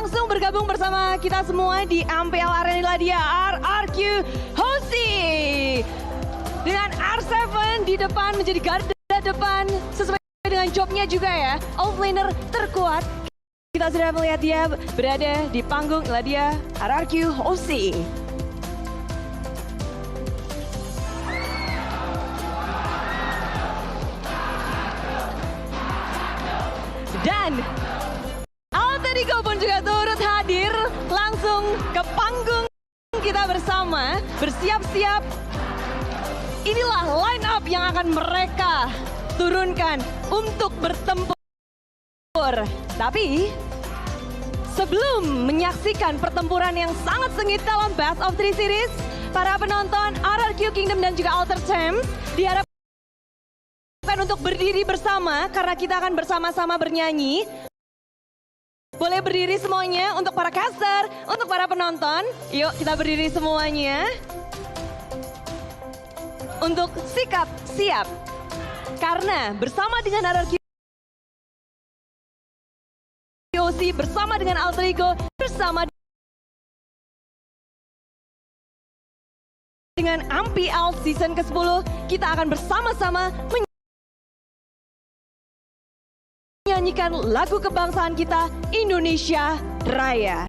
langsung bergabung bersama kita semua di MPL Arena Ladia RRQ Hosi. Dengan R7 di depan menjadi garda depan sesuai dengan jobnya juga ya. Offlaner terkuat. Kita sudah melihat dia berada di panggung Ladia RRQ Hosi. Dan Alter Ego pun juga turut hadir langsung ke panggung kita bersama. Bersiap-siap. Inilah line up yang akan mereka turunkan untuk bertempur. Tapi sebelum menyaksikan pertempuran yang sangat sengit dalam Best of 3 Series, para penonton RRQ Kingdom dan juga Alter Champs diharapkan untuk berdiri bersama karena kita akan bersama-sama bernyanyi. Boleh berdiri semuanya untuk para caster, untuk para penonton. Yuk kita berdiri semuanya. Untuk sikap siap. Karena bersama dengan RRQ Hosi, bersama dengan Alter Ego, bersama dengan MPL Season ke-10, kita akan bersama-sama menyanyikan lagu kebangsaan kita, Indonesia Raya.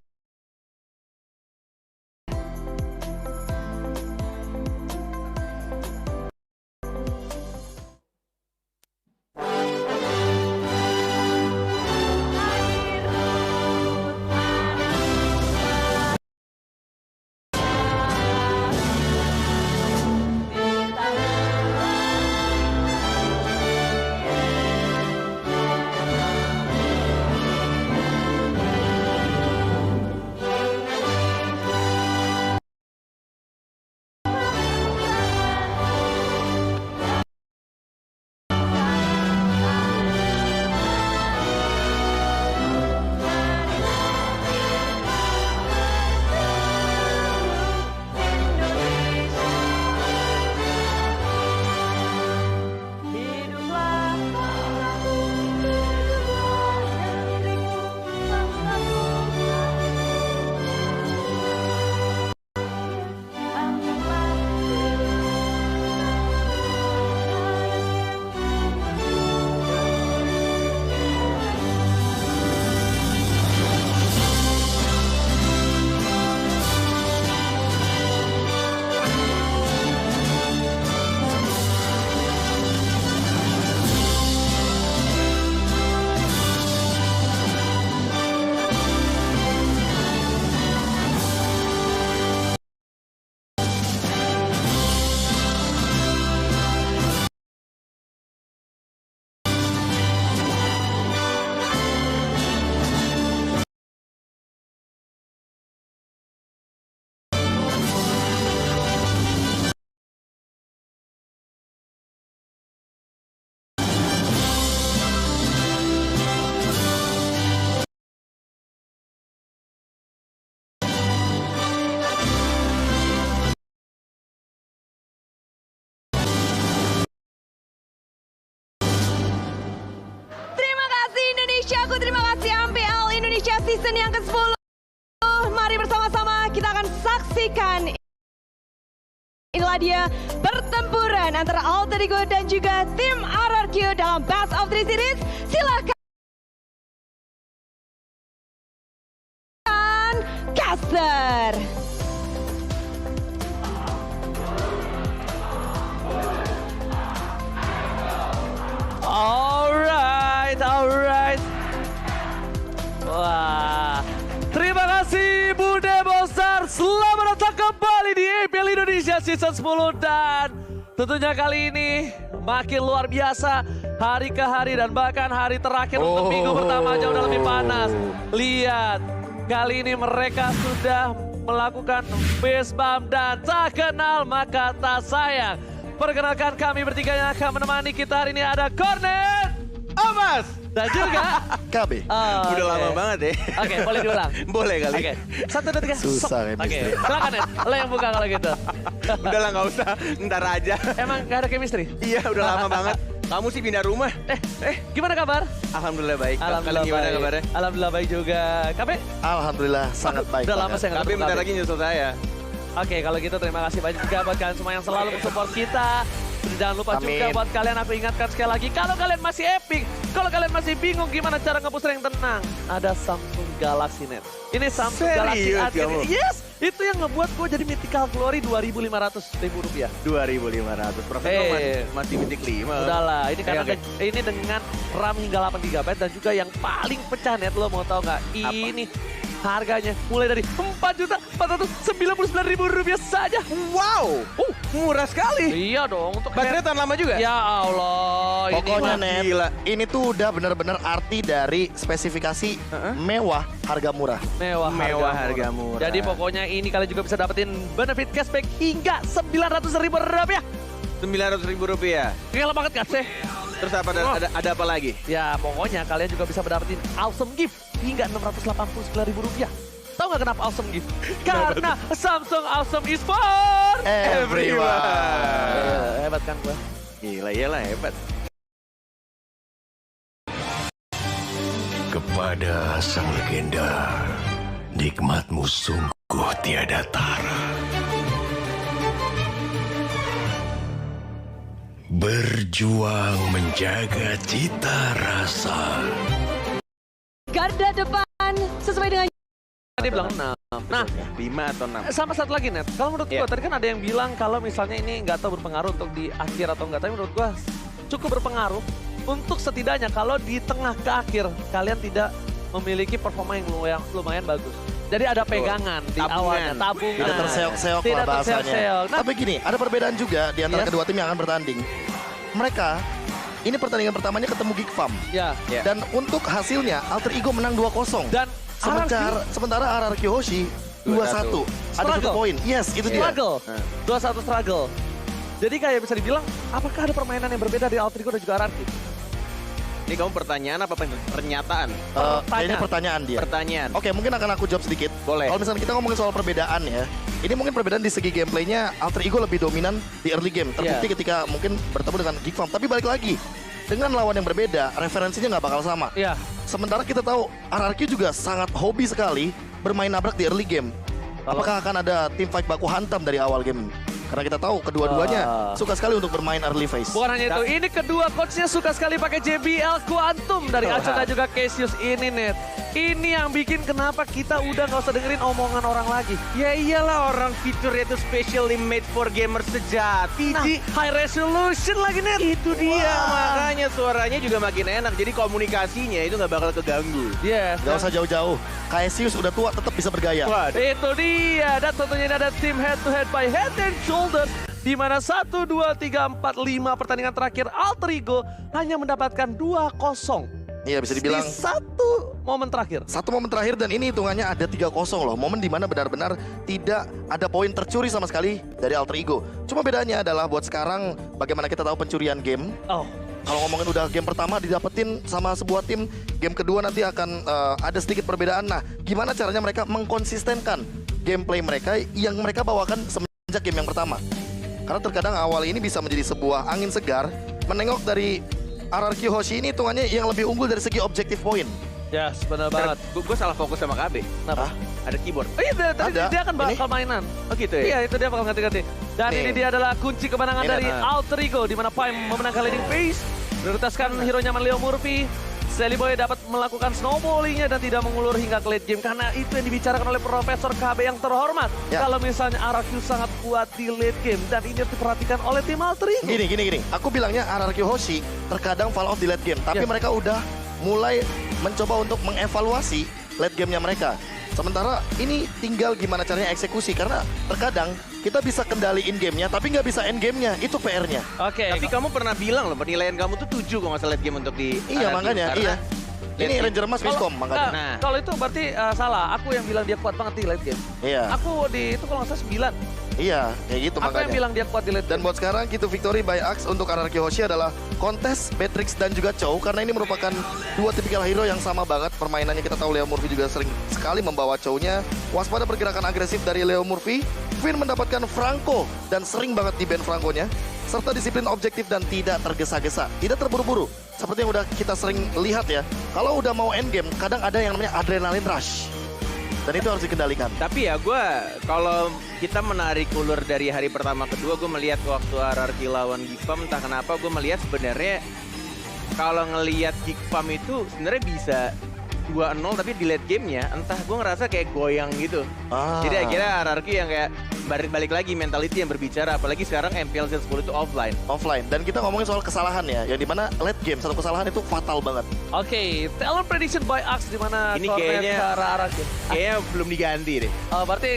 Terima kasih MPL Indonesia Season yang ke-10. Mari bersama-sama kita akan saksikan inilah dia pertempuran antara Alter Ego dan juga tim RRQ dalam Best of 3 Series. Silakan caster. Alright. Wah, terima kasih Bude Bosar. Selamat datang kembali di MPL Indonesia Season 10. Dan tentunya kali ini makin luar biasa. Hari ke hari dan bahkan hari terakhir untuk minggu pertama jauh lebih panas. Lihat, kali ini mereka sudah melakukan base bump dan tak kenal maka tak sayang. Perkenalkan kami bertiga yang akan menemani kita hari ini ada Cornet, Omas, dan juga KB. Oh, Udah lama banget ya. Oke, boleh diulang. Boleh kali. Oke, 1, 2, 3. Susah Oke, chemistry. silakan Net. Lo yang buka kalau gitu. Udah lah, nggak usah, ntar aja. Emang gak ada chemistry? Iya, udah lama banget. Kamu sih pindah rumah. Gimana kabar? Alhamdulillah baik. Alhamdulillah Kalian gimana baik. kabarnya? Alhamdulillah baik juga. Kabe? Alhamdulillah sangat baik. Udah lama banget. saya nggak Tapi ketemu bentar Kabe. lagi nyusul saya. Oke, kalau gitu terima kasih banyak juga buat kalian semua yang selalu mensupport kita. Dan jangan lupa Amin. juga buat kalian, aku ingatkan sekali lagi, kalau kalian masih epic, kalau kalian masih bingung gimana cara nge-boost rank, tenang, ada Samsung Galaxy Net. Ini Samsung Galaxy Serius Arcade. kamu? Yes, itu yang ngebuat gue jadi Mythical Glory 2.500 ribu rupiah. 2.500. Profesor masih mitik 5. Udahlah, ini karena Oke. ini dengan RAM hingga 8 GB dan juga yang paling pecah net, lo mau tahu nggak? Ini harganya mulai dari 4.499.000 rupiah saja. Wow, murah sekali. Iya dong, untuk Baterai tahan lama juga? Ya Allah, Pokoknya ini Net, gila. ini tuh udah benar-benar arti dari spesifikasi mewah, harga murah. mewah harga murah. Jadi pokoknya ini kalian juga bisa dapetin benefit cashback hingga 900.000 rupiah. 900.000 rupiah. Gila banget gak sih? Terus apa ada apa lagi? Ya pokoknya kalian juga bisa mendapetin awesome gift hingga 689.000 rupiah. Tahu nggak kenapa awesome gift? Karena Samsung Awesome is for Everyone. Hebat kan gua? Gila, iyalah hebat. Kepada sang legenda, nikmatmu sungguh tiada tara. Berjuang menjaga cita rasa. Garda depan sesuai dengan Tadi bilang 6. Nah, 5 atau 6? sama satu lagi Net, kalau menurut Iya. gua tadi kan ada yang bilang kalau misalnya ini nggak tahu berpengaruh untuk di akhir atau enggak, tapi menurut gua cukup berpengaruh untuk setidaknya kalau di tengah ke akhir kalian tidak memiliki performa yang lumayan bagus. Jadi ada pegangan di Tabungan. awalnya, tabungan. Tidak terseok-seok Tidak lah bahasanya. terseok-seok. Nah, Tapi gini, ada perbedaan juga di antara Yes. kedua tim yang akan bertanding. Mereka, ini pertandingan pertamanya ketemu Geek Farm. ya. Ya. Dan untuk hasilnya, Alter Ego menang 2-0. Dan Sementara RRQ Hoshi 2-1. Ada Struggle. 1 poin. Yes, itu dia. struggle. 2-1 struggle. Jadi kayak bisa dibilang, apakah ada permainan yang berbeda di Alter Ego dan juga RRQ? Ini kamu pertanyaan apa pernyataan? Kayaknya pertanyaan dia. Pertanyaan. Oke, mungkin akan aku jawab sedikit. Boleh. Kalau misalnya kita ngomongin soal perbedaan ya, ini mungkin perbedaan di segi gameplaynya Alter Ego lebih dominan di early game. Terbukti Iya. ketika mungkin bertemu dengan Geek Farm. Tapi balik lagi, dengan lawan yang berbeda, referensinya nggak bakal sama. Iya. Sementara kita tahu RRQ juga sangat hobi sekali bermain nabrak di early game. Apakah akan ada tim fight baku hantam dari awal game? Karena kita tahu kedua-duanya suka sekali untuk bermain early phase. Bukan hanya itu, ini kedua coachnya suka sekali pakai JBL Quantum dari Acun dan juga Cassius ini Net. Ini yang bikin kenapa kita udah nggak usah dengerin omongan orang lagi. Ya iyalah, orang fiturnya itu specially made for gamers sejati. Nah, Ji. high resolution lagi Net. Itu dia, makanya suaranya juga makin enak. Jadi komunikasinya itu nggak bakal keganggu. Yes. Gak usah jauh-jauh. Cassius udah tua tetap bisa bergaya. Waduh. Itu dia, dan tentunya ini ada tim head to head by Head and Shoulders. Di mana 1, 2, 3, 4, 5 pertandingan terakhir Alter Ego hanya mendapatkan 2-0. Iya, bisa dibilang Di satu momen terakhir. satu momen terakhir dan ini hitungannya ada 3-0 loh. Momen dimana benar-benar tidak ada poin tercuri sama sekali dari Alter Ego. Cuma bedanya adalah buat sekarang bagaimana kita tahu pencurian game. Oh, Kalau ngomongin udah game pertama didapetin sama sebuah tim, game kedua nanti akan ada sedikit perbedaan. Nah, gimana caranya mereka mengkonsistenkan gameplay mereka yang mereka bawakan semenjak game yang pertama. Karena terkadang awal ini bisa menjadi sebuah angin segar menengok dari RRQ Hoshi ini hitungannya yang lebih unggul dari segi objektif poin. yes, benar banget. Gue salah fokus sama KB. Kenapa? Ada keyboard. Oh iya, tadi Ada. dia akan bakal Ini? mainan. Oh gitu ya? Iya, itu dia bakal ganti-ganti. Dan Nih. ini dia adalah kunci kemenangan Ini dari ada. Alter Ego, di mana Prime memenangkan leading phase. Prioritaskan hero nyaman Leo Murphy. Sally Boy dapat melakukan snowballingnya dan tidak mengulur hingga ke late game. Karena itu yang dibicarakan oleh Profesor KB yang terhormat. Ya. Kalau misalnya RRQ sangat kuat di late game. Dan ini harus diperhatikan oleh tim Alter Ego. Gini. Aku bilangnya RRQ Hoshi terkadang fall off di late game. Tapi Ya. mereka udah mulai mencoba untuk mengevaluasi late gamenya mereka. Sementara ini tinggal gimana caranya eksekusi. Karena terkadang kita bisa kendaliin gamenya tapi nggak bisa end gamenya. Itu PR-nya. Oke. Tapi kamu pernah bilang loh, penilaian kamu tuh 7 kalau nggak salah late game untuk di Iya RRQ. makanya, Karena iya. Ini late Ranger Emas Miskom makanya. Nah. Kalau itu berarti salah. Aku yang bilang dia kuat banget di late game. Iya, Aku di itu kalau nggak salah 9. iya, kayak gitu Aku yang makanya. bilang dia kuat di late Dan game. buat sekarang Gitu Victory by Axe untuk RRQ Hoshi adalah kontes Beatrix dan juga Chow. Karena ini merupakan dua tipikal hero yang sama banget permainannya. Kita tahu Leo Murphy juga sering sekali membawa Chow-nya. Waspada pergerakan agresif dari Leo Murphy. Finn mendapatkan Franco dan sering banget di ban Franco-nya. serta disiplin objektif dan tidak tergesa-gesa, tidak terburu-buru. Seperti yang udah kita sering lihat ya, kalau udah mau endgame, kadang ada yang namanya adrenalin rush. Dan itu harus dikendalikan. Tapi ya gue, kalau kita menarik ulur dari hari pertama kedua, gue melihat waktu RRQ lawan Gigfam, entah kenapa gue melihat sebenarnya kalau ngelihat Gigfam itu sebenarnya bisa 2-0 tapi di late game-nya entah gue ngerasa kayak goyang gitu. Jadi akhirnya RRQ yang kayak balik lagi mentality yang berbicara, apalagi sekarang MPL Season 10 itu offline. Dan kita ngomongin soal kesalahan ya, yang dimana late game satu kesalahan itu fatal banget. Oke, talent prediction by Axe di mana Ini cornet kayaknya- ke arah Araki. Kayaknya belum diganti deh. Berarti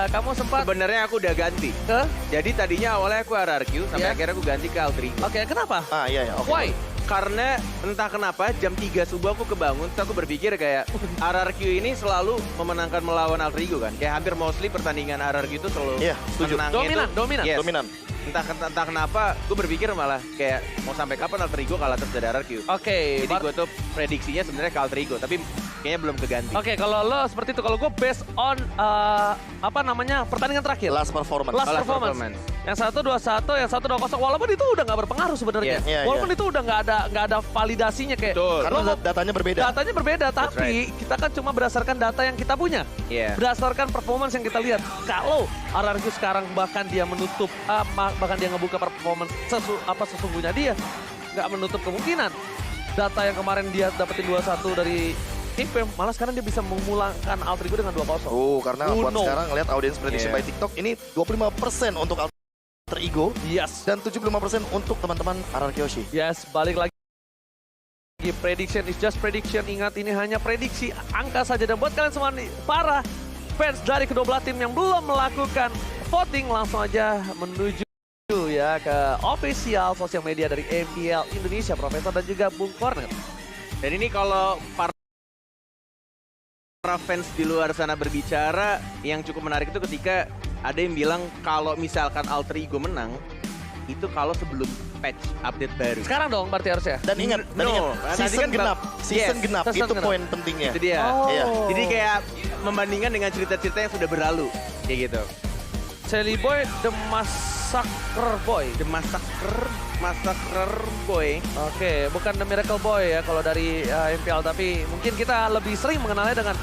kamu sempat Sebenarnya aku udah ganti. ke? Jadi tadinya awalnya aku RRQ sampai Iya. akhirnya aku ganti ke Altrigo. Oke, kenapa? Iya, oke. Why? Karena entah kenapa jam 3 subuh aku kebangun, terus aku berpikir kayak RRQ ini selalu memenangkan melawan Altrigo kan. Kayak hampir mostly pertandingan RRQ itu selalu Iya, setuju. menang Dominan. Yes. Dominan. Entah kenapa gue berpikir malah kayak mau sampai kapan Altrigo kalah terus dari RRQ. Oke, Jadi gue tuh prediksinya sebenarnya ke Altrigo, tapi kayaknya belum keganti. Oke, kalau lo seperti itu, kalau gue based on pertandingan terakhir. Last performance. Last Last performance. performance. Yang satu 2-1, yang satu 2-0. Walaupun itu udah nggak berpengaruh sebenarnya. Iya, Walaupun iya. itu udah nggak ada validasinya kayak. Betul. Karena datanya berbeda. Datanya berbeda, tapi kita kan cuma berdasarkan data yang kita punya. Iya. Berdasarkan performance yang kita lihat. Kalau RRQ sekarang bahkan dia menutup, bahkan dia ngebuka performance sesungguhnya dia nggak menutup kemungkinan. Data yang kemarin dia dapetin 2-1 dari Ipem, malah sekarang dia bisa memulangkan Altrigo dengan 2-0. Karena Who buat knows? sekarang lihat audience prediction Iya. by TikTok ini 25% untuk Alter Ego Yes. dan 75% untuk teman-teman RRQ Yoshi. Yes, balik lagi. Prediction is just prediction. Ingat, ini hanya prediksi angka saja. Dan buat kalian semua nih, para fans dari kedua belah tim yang belum melakukan voting, langsung aja menuju ya ke official sosial media dari MPL Indonesia, Profesor dan juga Bung Cornet. Dan ini kalau para fans di luar sana berbicara, yang cukup menarik itu ketika ada yang bilang kalau misalkan Altrigo menang, itu kalau sebelum patch update baru. Sekarang dong berarti harusnya. Dan ingat, Nanti season kan genap, season Yes, genap season itu genap. poin pentingnya. Itu dia. Oh. Iya. Jadi kayak membandingkan dengan cerita-cerita yang sudah berlalu. Kayak gitu. Sally Boy, The Massacre Boy. The Massacre Boy. Oke, bukan The Miracle Boy ya kalau dari MPL, tapi mungkin kita lebih sering mengenalnya dengan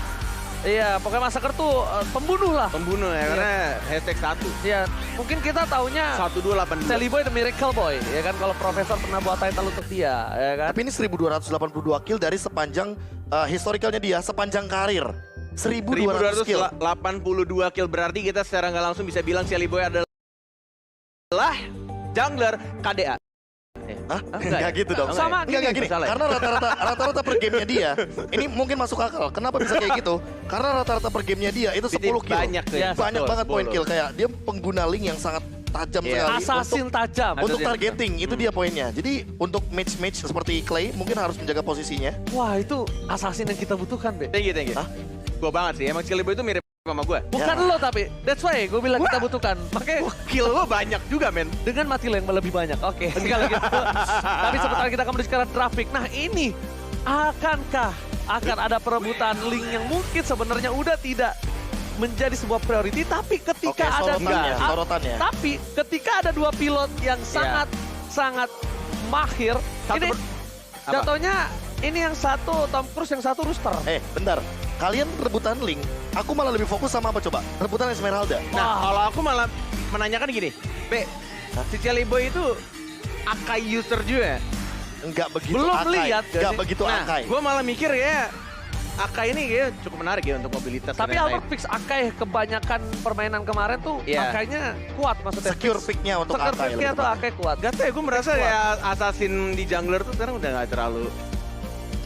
pokoknya Massacre tuh pembunuh lah. Pembunuh ya, karena hashtag 1. Ya, mungkin kita taunya 1282. Sally Boy The Miracle Boy, ya kan, kalau Profesor pernah buat title untuk dia, ya kan. Tapi ini 1282 kill dari sepanjang historicalnya dia, sepanjang karir. 1200 kill. 1282 kill, berarti kita secara nggak langsung bisa bilang Sally Boy adalah jungler KDA. Hah? Enggak Enggak ya? gitu dong. Sama Enggak gini. salah ya? Karena rata-rata per gamenya dia, ini mungkin masuk akal. Kenapa bisa kayak gitu? Karena rata-rata per gamenya dia itu 10 kill. Banyak tuh. Ya, Banyak betul, banget poin 10. kill. Kayak dia pengguna link yang sangat tajam Iya. sekali. Assassin tajam. Untuk Assassin. targeting, itu dia poinnya. Jadi untuk match-match seperti Clay, mungkin harus menjaga posisinya. Wah, itu assassin yang kita butuhkan, Be. Thank you. Hah? Gue banget sih, emang Sally Boy itu mirip sama gue. Bukan lo tapi, that's why gue bilang kita butuhkan. Makanya Kill lo banyak juga, men. dengan mati yang lebih banyak. Oke, sekali lagi. Tapi sebentar kita akan berbicara traffic. Nah, ini akankah akan ada perebutan link yang mungkin sebenarnya udah tidak menjadi sebuah priority, tapi ketika Oke, ada sorotannya. tapi ketika ada dua pilot yang sangat mahir, Satu ini apa? jatuhnya ini yang satu Tom Cruise, yang satu Rooster. Bentar. Kalian rebutan link, aku malah lebih fokus sama apa coba? Rebutan Esmeralda. Nah, Wah. kalau aku malah menanyakan gini, si Sally Boy itu Akai user juga. Enggak begitu Belum Akai. lihat, Enggak jadi- begitu Nah, Akai. gue malah mikir ya, Akai ini kayak cukup menarik ya untuk mobilitas. Tapi dan lain-lain. Albert fix Akai kebanyakan permainan kemarin tuh Iya. Akainya kuat maksudnya. Secure pick-nya untuk Secure Akai. pick-nya lebih tuh tepatnya. Akai kuat. Gak tau ya, gue merasa Kuat. ya assassin di jungler tuh sekarang udah gak terlalu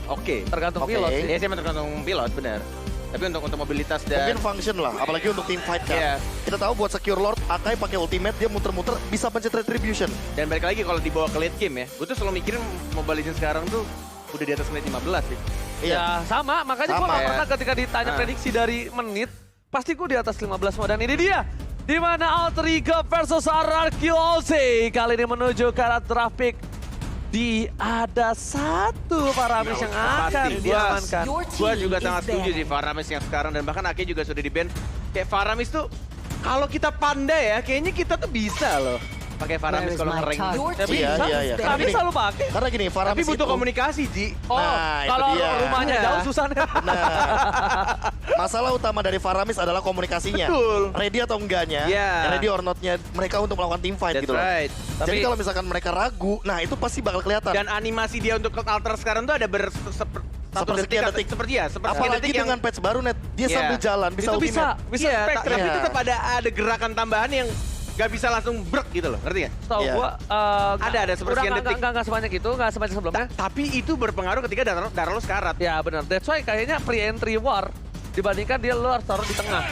oke. Tergantung Oke. pilot sih. Ya sih tergantung pilot, benar. Tapi untuk mobilitas dan Mungkin function lah, apalagi untuk team fight kan. Iya. Kita tahu buat secure Lord, Akai pakai ultimate, dia muter-muter bisa pencet retribution. dan balik lagi kalau dibawa ke late game ya, gue tuh selalu mikirin Mobile Legends sekarang tuh udah di atas menit 15 sih. Ya sama, makanya gue Sama, gak ya. pernah ketika ditanya prediksi dari menit, pasti gue di atas 15 semua. Dan ini dia, di mana Alter Ego versus RRQ OC. Kali ini menuju ke arah traffic. Ada satu Faramis yang akan Pasti, diamankan. Gue juga sangat setuju sih Faramis yang sekarang, dan bahkan Ake juga sudah di ban. Kayak Faramis tuh, kalau kita pandai ya, kayaknya kita tuh bisa loh. pakai Faramis kalau nge-rank. Ya bisa, Iya. kami Gini, selalu pakai. karena gini, Tapi Faramis butuh itu, komunikasi, Ji. Oh, Nah, itu kalau dia. rumahnya Iya. jauh susah nih. nah, masalah utama dari Faramis adalah komunikasinya. Betul. Ready atau enggaknya, Iya. ready or not-nya mereka untuk melakukan team fight That's gitu loh. right. Jadi Tapi- kalau misalkan mereka ragu, nah itu pasti bakal kelihatan. Dan animasi dia untuk alter sekarang tuh ada satu Sepersekian detik, detik. seperti ya, sepersekian Apalagi detik yang dengan patch baru net, dia Iya. sambil jalan bisa Itu ultimate. bisa iya, spectre. tapi Iya. tetap ada gerakan tambahan yang gak bisa langsung brek gitu loh, ngerti gak? Tahu Iya. gua Ada sepersekian udah detik. nggak sebanyak itu, nggak sebanyak sebelumnya. Tapi itu berpengaruh ketika darah lo sekarat. Ya benar. That's why kayaknya pre-entry war dibandingkan dia lo harus taruh di tengah.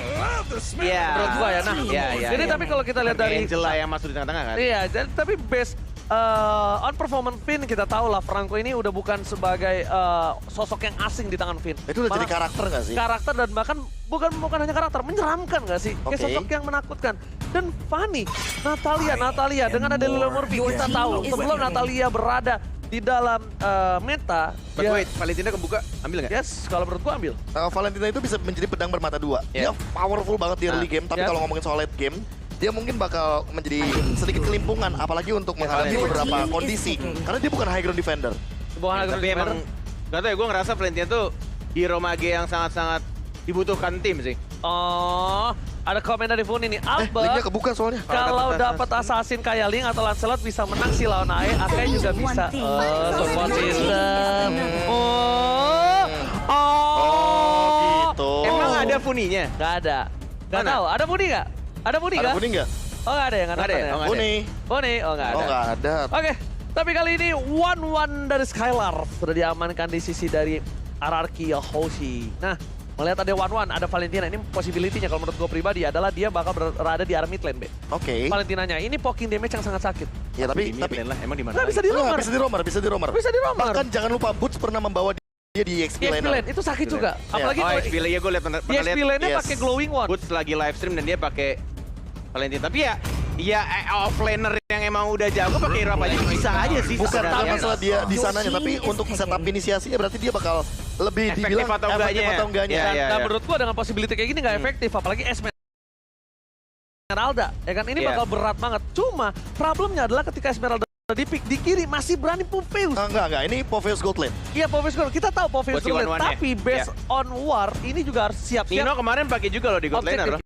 Iya. Menurut gua ya. Nah, Iya. jadi tapi kalau kita lihat dari Angela yang masuk di tengah-tengah kan? iya, jadi tapi based on performance Finn kita tahu lah Franco ini udah bukan sebagai sosok yang asing di tangan Finn. Itu udah jadi Malah karakter nggak sih? karakter dan bahkan bukan hanya karakter, menyeramkan nggak sih? Kayak Oke. sosok yang menakutkan. Dan funny, Natalia dengan ada Lila Murphy, kita tahu sebelum Natalia berada di dalam meta, But dia- wait, Valentina kebuka, ambil nggak? yes, kalau menurut gua ambil. Valentina itu bisa menjadi pedang bermata dua. Iya. Dia powerful banget di early Nah, game, tapi iya. kalau ngomongin soal late game, dia mungkin bakal menjadi sedikit kelimpungan, apalagi untuk menghadapi Valentina. beberapa kondisi. Karena dia bukan high ground defender. Bukan agak Tapi emang, gak tau ya, gue ngerasa Valentina tuh hero mage yang sangat-sangat dibutuhkan tim sih. Oh, ada komen dari Funi nih. Linknya Albert, kebuka soalnya. kalau dapat assassin kayak Link atau Lancelot bisa menang si lawan AE, Akai juga bisa. Oh, support system. Oh, gitu. Emang ada Funinya? Gak ada. Gak Mana? tahu. Ada Funi gak? Ada Funi Ada gak? kuning nggak? Oh gak ada ya? Gak Nggak ada nonton ya? ya? Oh, nggak ada. Kuning. Funi? Oh gak ada. Oh nggak ada. Oke, tapi kali ini 1-1 dari Skylar sudah diamankan di sisi dari RRQ Hoshi. Nah, melihat ada 1-1, ada Valentina. Ini possibility-nya kalau menurut gue pribadi adalah dia bakal berada di arah mid lane, Be. Oke. Valentinanya, ini poking damage yang sangat sakit. Ya tapi Ini lane lah, emang di mana? Nggak bisa lagi? di Nggak, romer. bisa di romer, bisa di romer. Bisa di romer. Bahkan jangan lupa Boots pernah membawa dia di EXP Di XP lane. lane, itu sakit juga. Apalagi Oh, kalau XP lane ya gue liat pernah di XP liat lane-nya yes. pakai glowing one. Boots lagi live stream dan dia pakai Valentina. Tapi ya offlaner yang emang udah jago pakai hero apa aja bisa aja sih. Bukan sebenarnya. masalah dia di sananya, tapi untuk setup inisiasinya berarti dia bakal lebih Efektif dibilang atau enggaknya. efektif atau enggaknya. Iya, Dan iya, dan iya. menurut gua dengan possibility kayak gini nggak efektif, apalagi Esmeralda, ya kan ini Iya. bakal berat banget. Cuma problemnya adalah ketika Esmeralda di pick di kiri masih berani Popheus. Enggak, ini Popheus Gold Lane. Iya Popheus Gold, kita tahu Popheus Buat si Gold, one-one-nya. tapi based on war ini juga harus Nino siap-siap. kemarin pakai juga loh di God Objektif. Laner.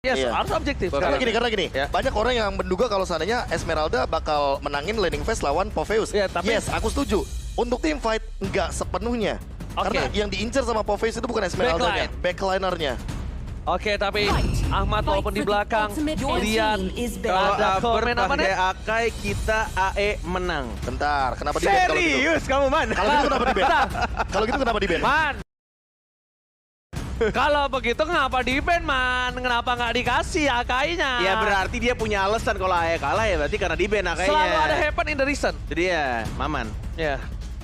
Yes, Iya. harus objektif. Karena Karena gini, Ya. banyak orang yang menduga kalau seandainya Esmeralda bakal menangin laning phase lawan Popheus. Iya, tapi- Yes, aku setuju. Untuk team fight enggak sepenuhnya. Oke. Karena yang diincar sama Popheus itu bukan Esmeraldanya, backlinernya. Oke, tapi Ahmad walaupun di belakang lihat Kalau ada komen apa pakai nih? Akai kita AE menang. Bentar, kenapa di ban kalau gitu? Serius kamu man? Kalau gitu kenapa di ban? Kalau gitu kenapa di ban? Man. Kalau begitu kenapa di ban, Man? Kenapa nggak dikasih Akainya? Ya berarti dia punya alasan kalau AE kalah ya berarti karena di ban Akainya. Selalu ada happen in the reason. Jadi ya, Maman. Ya.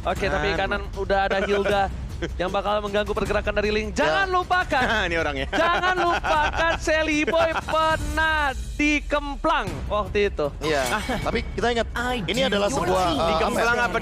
Oke, tapi Man. kanan udah ada Hilda yang bakal mengganggu pergerakan dari Link. Jangan Ya. lupakan. Ini orangnya. Jangan lupakan Sally Boy pernah dikemplang waktu itu. Iya, tapi kita ingat ini adalah sebuah Dikemplang apa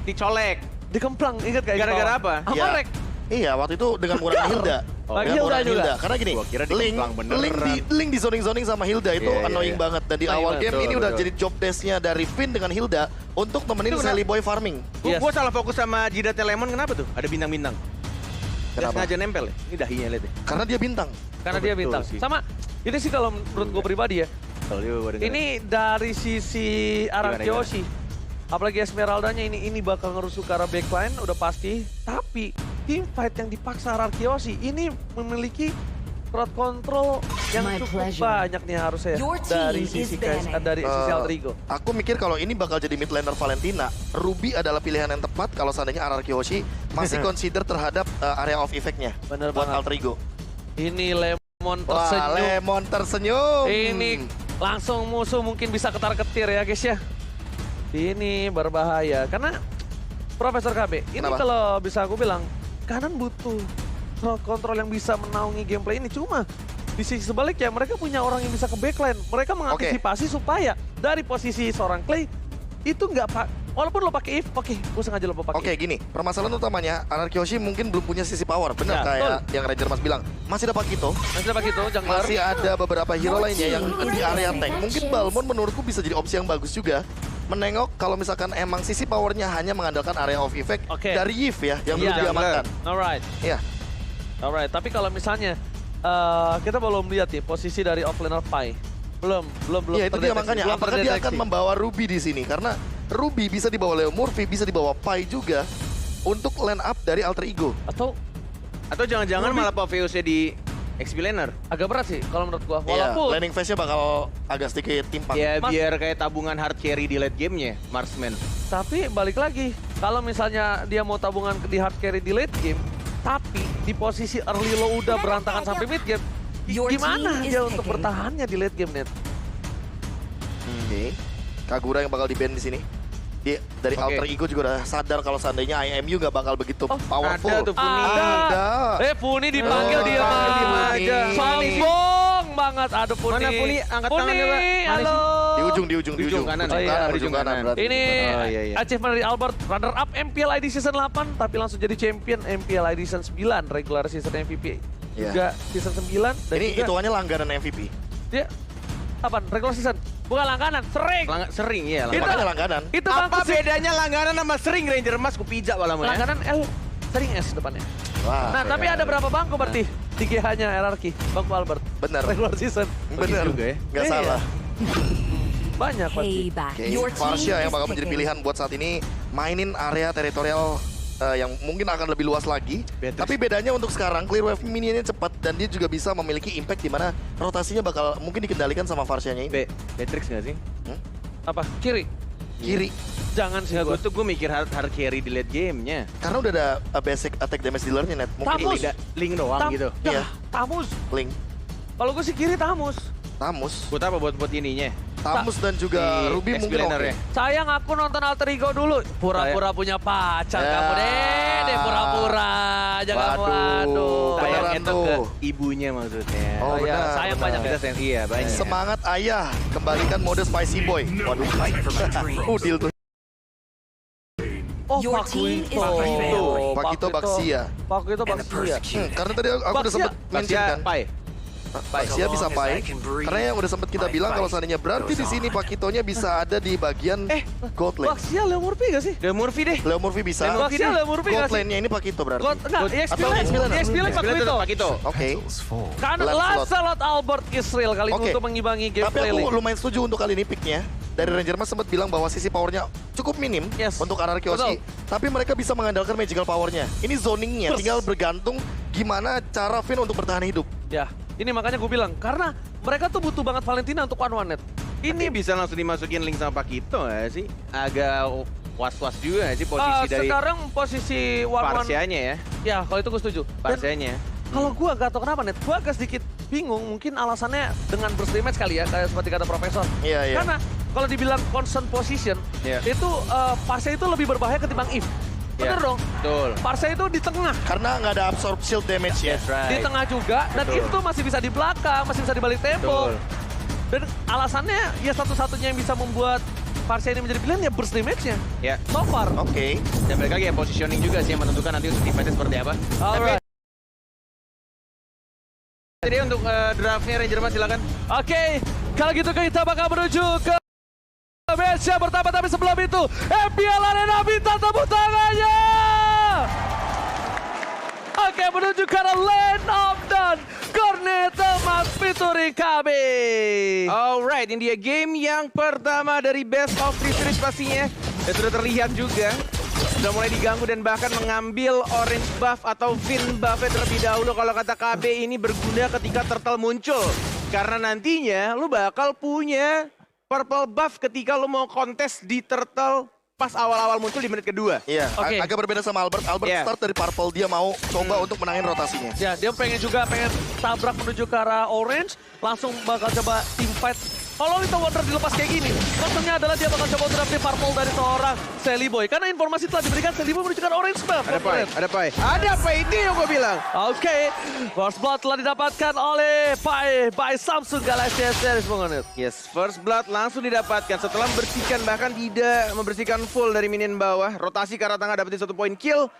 dicolek? Dikemplang, ingat gak? Gara-gara apa? Sama Ya. Rek. Iya, waktu itu dengan menggunakan Hilda. Oh, Pakai Dengan Hilda menggunakan juga. Karena gini, Gua kira Link dikemplang beneran. Link di zoning sama Hilda itu Iya, iya, annoying iya. banget. Dan di Annoying awal banget. game ini Betul, udah betul. jadi job desk-nya dari Finn dengan Hilda untuk temenin Itu Sally Boy farming. Yes. Gue salah fokus sama jidatnya Lemon kenapa tuh? Ada bintang-bintang. Dia Kenapa? sengaja nempel ya? Ini dahinya lihat ya. Karena dia bintang. Karena Oh, dia betul bintang. sih. Sama, ini sih kalau menurut gue pribadi ya. Kalau dia baru dengerin. Ini dari sisi arah Gimana, Kyoshi. Apalagi Esmeraldanya ini bakal ngerusuh ke arah backline udah pasti. Tapi team fight yang dipaksa arah Kyoshi ini memiliki crowd control yang My cukup pleasure. banyak nih harusnya Your dari team sisi is banning. dari sisi Eh, Alter Ego. Aku mikir kalau ini bakal jadi mid laner Valentina, Ruby adalah pilihan yang tepat kalau seandainya RRQ Hoshi masih consider terhadap area of effect-nya Bener buat banget. Alter Ego. Ini Lemon Wah, tersenyum. Lemon tersenyum. Ini langsung musuh mungkin bisa ketar-ketir ya guys ya. Ini berbahaya karena Profesor KB, ini Kenapa? kalau bisa aku bilang kanan butuh crowd control yang bisa menaungi gameplay ini. Cuma di sisi sebaliknya mereka punya orang yang bisa ke backline. Mereka mengantisipasi supaya dari posisi seorang Clay itu Walaupun lo pakai if, oke, gue sengaja lo pakai. Oke, gini, permasalahan utamanya Anarchy Yoshi mungkin belum punya sisi power. Ya, Benar kayak yang Ranger Mas bilang. Masih dapat Pakito, Masih dapat gitu, jungler. masih ada beberapa hero lainnya yang di area tank. Mungkin Balmond menurutku bisa jadi opsi yang bagus juga. Menengok kalau misalkan emang sisi powernya hanya mengandalkan area of effect Oke. dari Yves ya, yang belum Iya, diamankan. Alright, Iya, alright. Tapi kalau misalnya kita belum lihat ya posisi dari offlaner Pai. Belum iya itu dia terdeteksi, makanya. belum Apakah dia akan terdeteksi. membawa Ruby di sini? Karena Ruby bisa dibawa Leo Murphy, bisa dibawa Pai juga untuk line up dari alter ego. Atau jangan-jangan malah PVOC di XP laner. agak berat sih kalau menurut gua. Iya, Walaupun landing phase-nya bakal agak sedikit timpang. Ya Mas- biar kayak tabungan hard carry di late game-nya, Marksman. tapi balik lagi, kalau misalnya dia mau tabungan di hard carry di late game, tapi di posisi early lo udah berantakan sampai mid game, gimana dia untuk bertahannya di late game, Net? Oke. Kagura yang bakal di-ban di sini. Dia dari Oke. alter ego juga udah sadar kalau seandainya IMU nggak bakal begitu powerful. Ada tuh Funi. Ada. Funi dipanggil Oh, dia panggil mah. Funi. Sombong banget, aduh Funi. Mana Funi? Angkat tangannya, Pak. Mana Halo. Di ujung, di ujung, di Di ujung ujung. kanan, Ujung ya? kanan, Oh, iya, ujung ujung kanan kanan. berarti. Ini Oh, iya, iya. achievement dari Albert, runner up MPL ID Season 8, tapi langsung jadi champion MPL ID Season 9, regular season MVP. Iya. Juga season 9, dan Ini juga hitungannya langganan MVP. dia, apaan? Regular season? Bukan langganan, sering. Sering ya. Itu- Makanya langganan. Itu Apa bangku sih. bedanya langganan sama sering Ranger Mas? Kupijak malah ya. Langganan L, sering S depannya. Wah, Nah, tapi keren. ada berapa bangku berarti? 3H-nya RRQ, bangku Albert. Bener. Regular season. Bener. juga ya. Nggak Iya. salah. Banyak berarti. Oke, Farsia yang bakal menjadi pilihan buat saat ini mainin area teritorial yang mungkin akan lebih luas lagi. Beatrix. Tapi bedanya untuk sekarang Clear Wave minionnya cepat dan dia juga bisa memiliki impact di mana rotasinya bakal mungkin dikendalikan sama Farsianya ini. Beatrix nggak sih? Apa? Kiri. Kiri. Jangan sih Gue gue. tuh mikir hard carry di late game-nya. Karena udah ada basic attack damage dealer-nya net. Mungkin Tamus. Link doang gitu. Iya. Tamus. Link, Kalau gue sih kiri Tamus. Tamus, Buat apa? Buat ininya. Tamus dan juga Di Ruby XP mungkin laner oke. ya. Sayang aku nonton alter ego dulu. Pura-pura punya pacar Ya. kamu deh pura-pura. Jangan Waduh. Bayang Beneran itu tuh. ke ibunya maksudnya. Oh, iya, benar, sayang benar. banyak Kita sensi ya banyak. Semangat ayah, kembalikan mode Spicy Boy. Waduh. Deal tuh. Oh, Your team is Pakito Baxia. Pakito Baxia. Karena tadi aku udah Baxia. sempet mention kan. Pai. Baxia bisa Pai. Karena yang udah sempet kita bilang kalau seandainya berarti di sini Pakitonya bisa ada di bagian gold lane. Baxia Leo Murphy gak sih? Ke Murphy deh. Leo Murphy bisa. Baxia Leo Murphy Gold gak sih? lane-nya ini Pakito berarti. Nah, EXP Atau Lane. XP Lane. EXP Lane Pakito. Pakito. Oke. Kan Lancelot. Lancelot Albert Israel kali ini Oke. untuk mengimbangi Tapi gameplay aku lane. lumayan setuju untuk kali ini picknya. Dari Ranger Mas sempat bilang bahwa sisi powernya cukup minim Yes. untuk Anarchy Yoshi. Tapi mereka bisa mengandalkan magical powernya. Ini zoningnya, Plus. tinggal bergantung gimana cara Finn untuk bertahan hidup. Ya, ini makanya gue bilang. Karena mereka tuh butuh banget Valentina untuk one-one net. Ini bisa langsung dimasukin link sama Pakito ya sih? Agak was-was juga nggak sih posisi dari Sekarang posisi one-one. Parsianya ya. Ya, kalau itu gue setuju. Dan Parsianya. kalau gue gak tau kenapa net, gue agak sedikit bingung. Mungkin alasannya dengan burst damage kali ya, kayak seperti kata Profesor. Iya, iya. Karena kalau dibilang constant position, Iya. itu Parsa itu lebih berbahaya ketimbang If. Bener Iya. dong? Betul. Parsa itu di tengah. Karena nggak ada absorb shield damage ya. Di tengah juga, dan Betul. If tuh masih bisa di belakang, masih bisa di balik tembok. Betul. Dan alasannya ya satu-satunya yang bisa membuat Parsa ini menjadi pilihan ya burst damage-nya. Ya. So far. Oke. Dan balik lagi ya positioning juga sih yang menentukan nanti untuk defense seperti apa. Alright. Jadi untuk draftnya Ranger Mas silakan. Oke, kalau gitu kita bakal menuju ke match yang pertama, tapi sebelum itu MPL Arena minta tepuk tangannya. Oke, menuju ke arah Land of Dawn, Corneta Mas featuring KB. Alright, ini dia game yang pertama dari Best of 3 Series pastinya. Dan sudah terlihat juga sudah mulai diganggu dan bahkan mengambil orange buff atau Finn buff terlebih dahulu. Kalau kata KB ini berguna ketika turtle muncul. Karena nantinya lu bakal punya purple buff ketika lu mau kontes di turtle pas awal-awal muncul di menit kedua. Iya, Oke. agak berbeda sama Albert. Albert Iya. start dari purple, dia mau coba untuk menangin rotasinya. Ya, dia pengen tabrak menuju ke arah orange, langsung bakal coba team fight Kalau Little Wonder dilepas kayak gini, maksudnya adalah dia bakal coba untuk purple dari seorang Sally Boy. Karena informasi telah diberikan, Sally Boy menunjukkan orange spell. Ada Pai, itu yang gue bilang. Oke, First Blood telah didapatkan oleh Pai by Samsung Galaxy Series Mongonit. Yes, First Blood langsung didapatkan setelah membersihkan, bahkan tidak membersihkan full dari minion bawah. Rotasi ke arah tengah dapetin 1 point kill.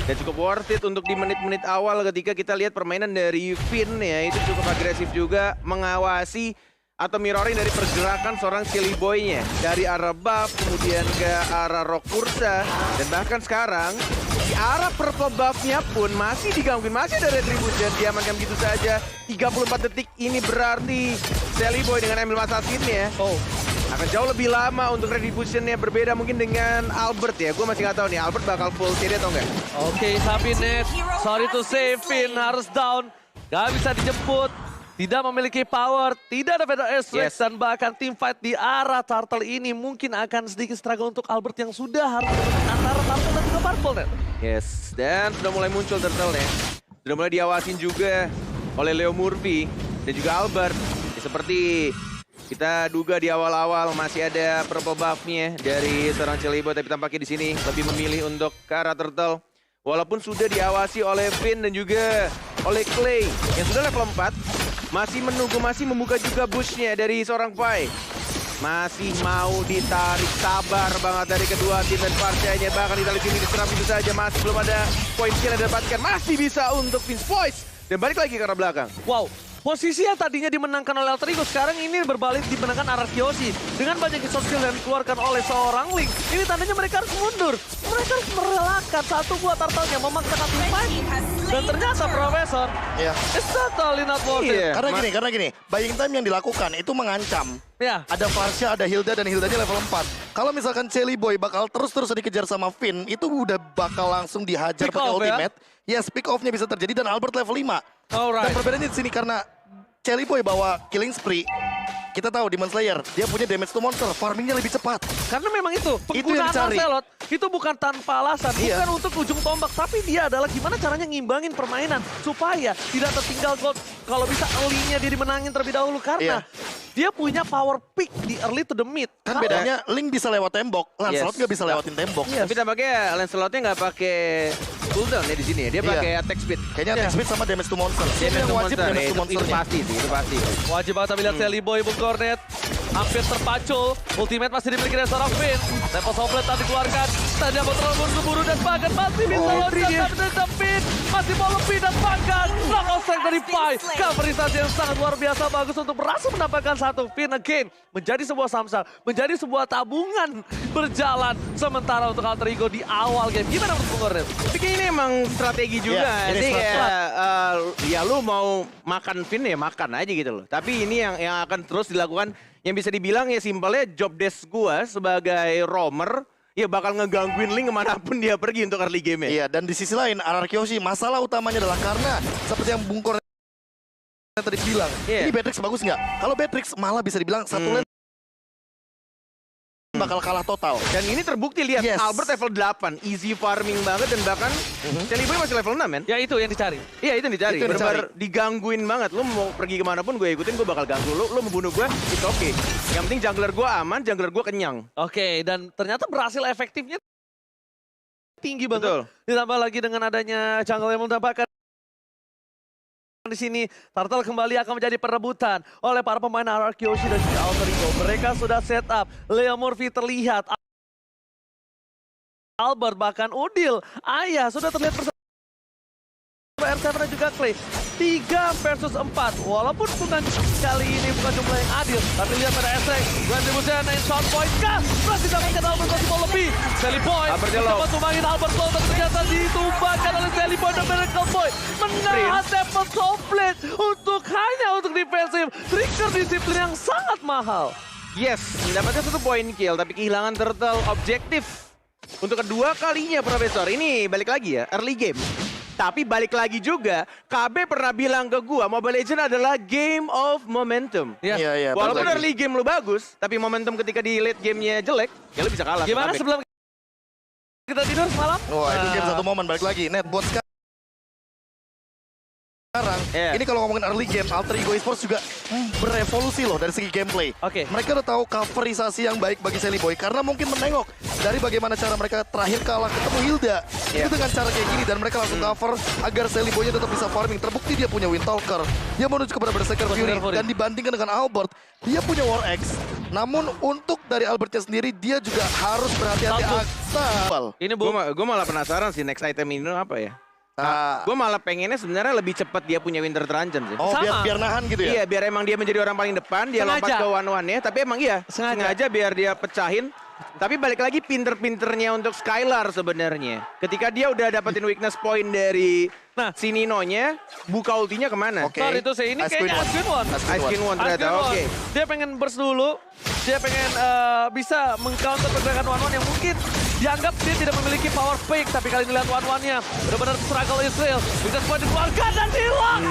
Dan cukup worth it untuk di menit-menit awal ketika kita lihat permainan dari Finn ya. Itu cukup agresif juga mengawasi atau mirroring dari pergerakan seorang Silly Boy-nya. Dari arah buff, kemudian ke arah Rock Ursa. Dan bahkan sekarang, di arah purple buff-nya pun masih digangguin. Masih ada retribution, diamankan begitu saja. 34 detik ini berarti Silly Boy dengan ambil assassin-nya akan jauh lebih lama untuk retribution-nya. Berbeda mungkin dengan Albert ya. Gue masih nggak tahu nih, Albert bakal full CD atau enggak. Oke, tapi Net, sorry to say, Finn harus down. Gak bisa dijemput. Tidak memiliki power, tidak ada Feather Airstrike, dan bahkan team fight di arah Turtle ini mungkin akan sedikit struggle untuk Albert yang sudah harus antara Turtle dan juga Purple, Net. Yes, dan sudah mulai muncul Turtle-nya. Sudah mulai diawasin juga oleh Leo Murphy dan juga Albert. Ya, seperti kita duga di awal-awal masih ada purple buff-nya dari seorang Celibo, tapi tampaknya di sini lebih memilih untuk ke arah Turtle. Walaupun sudah diawasi oleh Finn dan juga oleh Clay yang sudah level 4. Masih menunggu, masih membuka juga bush-nya dari seorang Pai. Masih mau ditarik, sabar banget dari kedua tim dan partainya. Bahkan ditarik ini diserang itu saja, masih belum ada poin kill yang didapatkan. Masih bisa untuk Vince Voice. Dan balik lagi ke arah belakang. Wow, posisi yang tadinya dimenangkan oleh Alter Ego sekarang ini berbalik dimenangkan Ararkyoshi. Dengan banyak resource skill yang dikeluarkan oleh seorang Link, ini tandanya mereka harus mundur. Mereka harus merelakan satu buah turtle-nya memaksakan tim fight. Dan ternyata Profesor, it's totally not worth it. Karena gini, buying time yang dilakukan itu mengancam. Ya. Ada Farsha, ada Hilda, dan Hildanya level 4. Kalau misalkan Celi Boy bakal terus-terus dikejar sama Finn, itu udah bakal langsung dihajar Pick pakai off, ultimate. Yes, pick off-nya bisa terjadi dan Albert level 5. Alright. Dan perbedaannya di sini karena Celi Boy bawa killing spree. Kita tahu Demon Slayer, dia punya damage to monster, farmingnya lebih cepat. Karena memang itu, yang penggunaan dicari. Lancelot itu bukan tanpa alasan, bukan untuk ujung tombak, tapi dia adalah gimana caranya ngimbangin permainan supaya tidak tertinggal gold. Kalau bisa early-nya dia dimenangin terlebih dahulu karena dia punya power peak di early to the mid. Kan bedanya Link bisa lewat tembok, Lancelot nggak bisa lewatin tembok. Tapi tampaknya Lancelot-nya nggak pakai cooldown ya di sini. Dia pakai attack speed. Kayaknya attack speed sama damage to monster. Damage Yang to wajib monster. damage to Itu monster. pasti sih, itu pasti. Wajib banget tapi lihat Sally Boy, Bung Cornet. Hampir terpacul, ultimate masih dimiliki oleh seorang Finn. Level Soplet tadi dikeluarkan, tadi mau terlalu keburu dan bahkan masih bisa loncat dan Finn. Masih mau lebih dan bahkan knock strike dari Pai. Coverisasi yang sangat luar biasa bagus untuk berhasil mendapatkan satu Finn again. Menjadi sebuah samsal, menjadi sebuah tabungan berjalan. Sementara untuk Alter Ego di awal game. Gimana menurut Bung Cornet? Tapi ini emang strategi juga. Ini Jadi strategi. kayak ya lu mau makan Finn ya makan aja gitu loh. Tapi ini yang akan terus dilakukan, yang bisa dibilang ya simpelnya job desk gua sebagai roamer ya bakal ngegangguin Link kemanapun dia pergi untuk early game-nya. Iya, dan di sisi lain Ararkyoshi masalah utamanya adalah karena seperti yang Bung Cornet tadi bilang, ini Beatrix bagus nggak? Kalau Beatrix malah bisa dibilang satu lane bakal kalah total. Dan ini terbukti, lihat Albert level 8, easy farming banget dan bahkan Celi Boy masih level 6 men. Ya itu yang dicari. Iya itu yang dicari, Itu yang benar-benar digangguin banget. Lu mau pergi kemanapun gue ikutin, gue bakal ganggu lu mau bunuh gue, it's okay. Yang penting jungler gue aman, jungler gue kenyang. Oke, dan ternyata berhasil efektifnya tinggi banget. Betul. Ditambah lagi dengan adanya jungle yang mendapatkan di sini, Turtle kembali akan menjadi perebutan oleh para pemain Ararkyoshi dan juga Alter Ego. Mereka sudah set up, Leo Murphy terlihat, Albert bahkan Udil, Ayah sudah terlihat bersama R7 dan juga Clay. 3 versus 4, walaupun bukan kali ini bukan jumlah yang adil, tapi lihat pada Esrek, Retribution and shot point kah? Berarti dapatkan Albert masih mau lebih. Sally Boy mencoba tumbangin Albert Low, tapi ternyata ditumbangkan oleh Sally Boy dan Miracle Boy. Menahan Temple Soplet hanya untuk defensif. Trigger disiplin yang sangat mahal. Yes, mendapatkan 1 poin kill, tapi kehilangan Turtle objektif. Untuk kedua kalinya Profesor, ini balik lagi ya, early game. Tapi balik lagi juga, KB pernah bilang ke gua, Mobile Legends adalah game of momentum. Iya, Walaupun early game lu bagus, tapi momentum ketika di late game-nya jelek, ya lu bisa kalah. Gimana sebelum kita tidur semalam? Wah, itu game satu momen balik lagi. Net buat sekarang, Iya. ini kalau ngomongin early game, Alter Ego Esports juga berevolusi loh dari segi gameplay. Oke. Mereka udah tahu coverisasi yang baik bagi Sally Boy karena mungkin menengok dari bagaimana cara mereka terakhir kalah ketemu Hilda. Iya. Itu dengan cara kayak gini dan mereka langsung cover agar Sally Boy-nya tetap bisa farming. Terbukti dia punya Windtalker, dia menuju kepada Berserker Fury Fury. dan dibandingkan dengan Albert, dia punya War Axe. Namun untuk dari Albertnya sendiri dia juga harus berhati-hati Sambung. aksa. Ini Bu. Gue malah penasaran sih next item ini apa ya. Ah. Gue malah pengennya sebenarnya lebih cepat dia punya Winter Dungeon sih. Oh, Sama. biar nahan gitu ya? Iya, biar emang dia menjadi orang paling depan, dia lompat Sengaja. ke one-one-nya. Tapi emang iya, sengaja biar dia pecahin. Tapi balik lagi pinter-pinternya untuk Skylar sebenarnya. Ketika dia udah dapetin weakness point dari si Ninonya, buka ultinya kemana? Oke. Sorry itu sih, ini Ice kayaknya Queen Ice Queen One. Ice Queen One ternyata, Ice Queen oke. One. Dia pengen burst dulu, dia pengen bisa meng-counter pergerakan One-One yang mungkin dianggap dia tidak memiliki power fake. Tapi kali ini lihat One-One-nya, benar-benar struggle Israel. Bisa semua dikeluarkan dan hilang.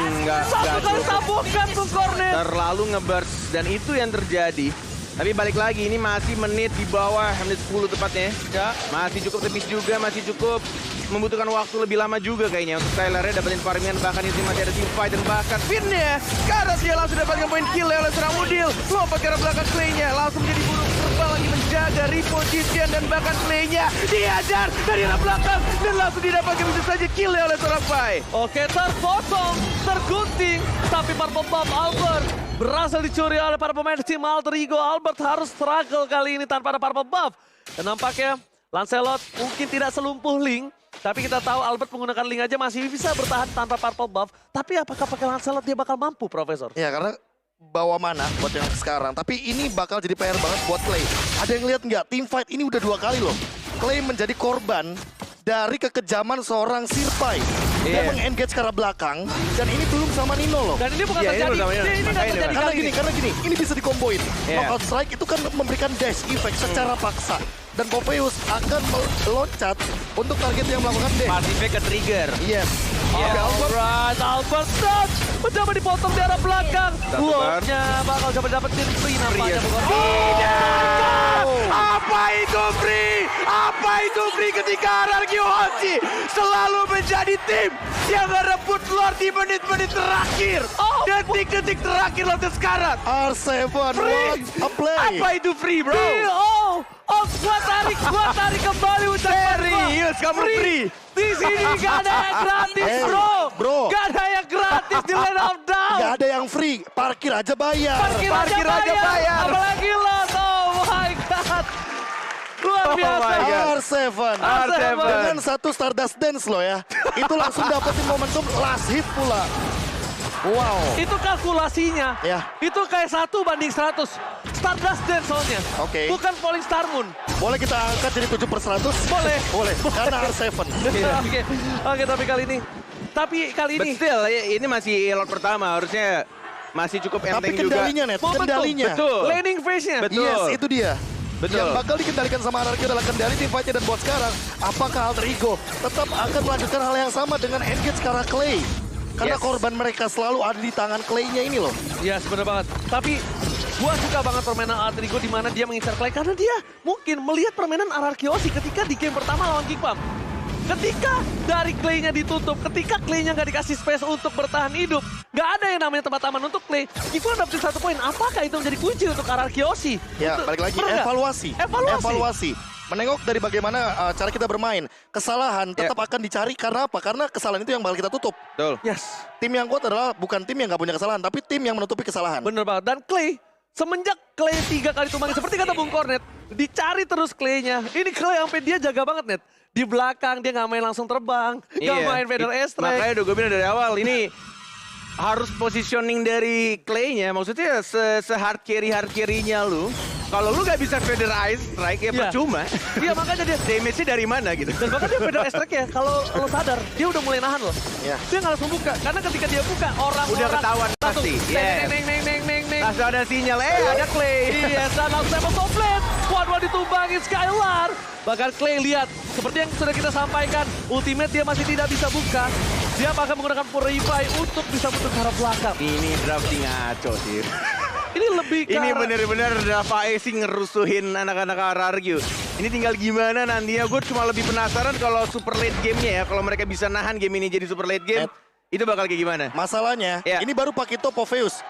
Satu kali tabungkan Bung Cornet. Terlalu nge-burst, dan itu yang terjadi. Tapi balik lagi, ini masih menit di bawah, menit 10 tepatnya. Ya. Masih cukup tipis juga, masih cukup membutuhkan waktu lebih lama juga kayaknya untuk Skylar-nya dapetin farmingan, bahkan ini masih ada teamfight dan bahkan pinnya. Karena dia langsung dapatkan poin kill oleh seorang Udil. Lompat ke arah belakang Clay-nya, langsung menjadi burung terbang lagi menjaga reposition dan bahkan Clay-nya diajar dari arah belakang dan langsung didapatkan bisa saja kill oleh seorang Pai. Oke, terpotong, tergunting, tapi Purple Buff Albert berhasil dicuri oleh para pemain tim Alter Ego. Albert harus struggle kali ini tanpa ada Purple Buff. Dan nampaknya Lancelot mungkin tidak selumpuh Link, tapi kita tahu Albert menggunakan Link aja masih bisa bertahan tanpa Purple Buff. Tapi apakah pakai Lancelot dia bakal mampu, Profesor? Ya karena bawa mana buat yang sekarang. Tapi ini bakal jadi PR banget buat Clay. Ada yang lihat nggak? Team fight ini udah 2 kali loh. Clay menjadi korban dari kekejaman seorang Sirpai. Dia Iya. meng-engage ke arah belakang dan ini belum sama Nino loh. Dan ini bukan Iya, ini terjadi, bersama Nino. ini nggak Makanya terjadi Karena kali gini, ini. ini bisa dikomboin. Iya. Knockout strike itu kan memberikan dash effect secara paksa. Dan Popeyus akan meloncat untuk target yang melakukan dash. Pasifnya ke trigger. Yes. Oke, Albert. Alright, Albert Stone mencoba dipotong di arah belakang. Satu Bloknya bakal coba dapetin free nampaknya. ya. Bung Cornet. Tidak! Apa itu free? Apa itu free ketika RRQ Hoshi selalu menjadi tim yang ngerebut Lord di menit-menit terakhir. Detik-detik terakhir Lord sekarang. R7, what a play. Apa itu free, bro? Free, gua tarik kembali ucapan gua. Serius, kamu free? Di sini gak ada yang gratis, Hey, bro. bro. Gak ada yang gratis di Land of Down. Gak ada yang free, parkir aja bayar. Parkir aja bayar. Apalagi lot, oh my god. Luar Oh biasa. my God. R7. R7. Dengan satu Stardust Dance loh ya. Itu langsung dapetin momentum last hit pula. Wow. Itu kalkulasinya. Ya. Itu kayak 1 banding 100. Stardust Dance soalnya. Oke. Bukan Falling Star Moon. Boleh kita angkat jadi 7/100? Boleh. Boleh. Karena R7. Oke, tapi kali ini. But still, ini masih Lord pertama. Harusnya masih cukup Tapi enteng juga. kendalinya, Net. Momentum. Kendalinya. Betul. Landing phase-nya. Betul. Yes, itu dia. Betul. Yang bakal dikendalikan sama RRQ adalah kendali team fight-nya dan buat sekarang, apakah Alter Ego tetap akan melanjutkan hal yang sama dengan engage ke arah Clay? Karena Yes. korban mereka selalu ada di tangan Clay-nya ini loh. Ya, bener banget. Tapi gua suka banget permainan Alter Ego di mana dia mengincar Clay karena dia mungkin melihat permainan RRQ Hoshi ketika di game pertama lawan Geekpam. Ketika dari Clay-nya ditutup, ketika Clay-nya nggak dikasih space untuk bertahan hidup, nggak ada yang namanya tempat aman untuk Clay. Geekpam dapetin 1 poin. Apakah itu menjadi kunci untuk RRQ Hoshi? Ya, balik lagi Bener nggak? evaluasi. Evaluasi. Menengok dari bagaimana cara kita bermain. Kesalahan tetap akan dicari karena apa? Karena kesalahan itu yang bakal kita tutup. Betul. Yes. Tim yang kuat adalah bukan tim yang nggak punya kesalahan, tapi tim yang menutupi kesalahan. Bener banget. Dan Clay, semenjak Clay 3 kali tumbangin, seperti kata Bung Cornet, dicari terus Clay-nya. Ini Clay sampai dia jaga banget, Net. Di belakang dia nggak main langsung terbang, nggak main feather S-Track. Makanya udah gue bilang dari awal, ini harus positioning dari Clay-nya. Maksudnya se-hard carry-nya lu. Kalau lu gak bisa feather ice strike ya Iya. percuma. Iya, makanya dia Damage-nya dari mana gitu. dan bahkan dia feather S-Track ya, kalau lo sadar, dia udah mulai nahan loh. Ya. Dia nggak langsung buka, karena ketika dia buka, orang-orang Udah ketahuan langsung pasti, neng, yes. neng, neng, neng, neng, neng. Langsung ada sinyal, ada Clay. Iya, dan langsung tembak komplit. One-one ditumbangin Skylar. Bahkan Clay lihat, seperti yang sudah kita sampaikan, ultimate dia masih tidak bisa buka. Dia akan menggunakan Purify untuk bisa muter ke arah belakang. Ini drafting ngaco sih. Ini lebih ke Ini arah- bener-bener Dava sih ngerusuhin anak-anak RRQ. Ini tinggal gimana nantinya. Gue cuma lebih penasaran kalau super late game-nya ya. Kalau mereka bisa nahan game ini jadi super late game. Itu bakal kayak gimana? Masalahnya, Ya. ini baru Pakito Popheus.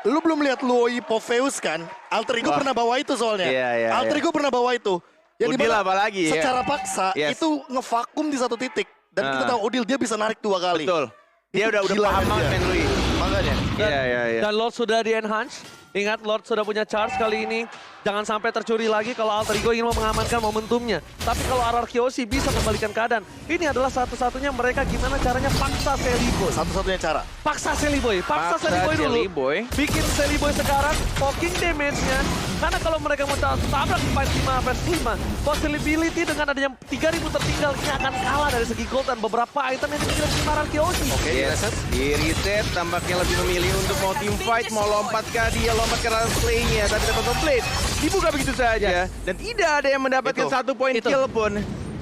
Lu belum lihat Luoi Popheus kan? Alter Ego Wah. pernah bawa itu soalnya. Iya, Alter Ego pernah bawa itu. Yang Udil dimana apalagi ya. secara paksa Yes. itu ngevakum di satu titik. Dan kita Nah. tahu Udil dia bisa narik 2 kali. Betul. Dia Itu udah gila paham kan banget dia. main Lui. Makanya. Iya. Dan Lord sudah di-enhance. Ingat, Lord sudah punya charge kali ini. Jangan sampai tercuri lagi kalau Alter Ego ingin mengamankan momentumnya. Tapi kalau RRQC bisa kembalikan keadaan. Ini adalah satu-satunya mereka gimana caranya paksa Selly Boy. Satu-satunya cara. Paksa Selly Boy. Paksa Selly Boy dulu. Jelly Boy. Bikin Selly Boy sekarang poking damage-nya. Karena kalau mereka mau tabrak di fight 5 vs 5, possibility dengan adanya 3000 tertinggal ini akan kalah dari segi gold dan beberapa item yang dimiliki oleh tim RRQC. Oke, Yes, di reset tampaknya lebih memilih untuk mau team fight, mau lompat ke dia, lompat ke range play-nya, tapi dapat complete. Dibuka begitu saja, dan tidak ada yang mendapatkan Itu. 1 poin Itu. kill pun.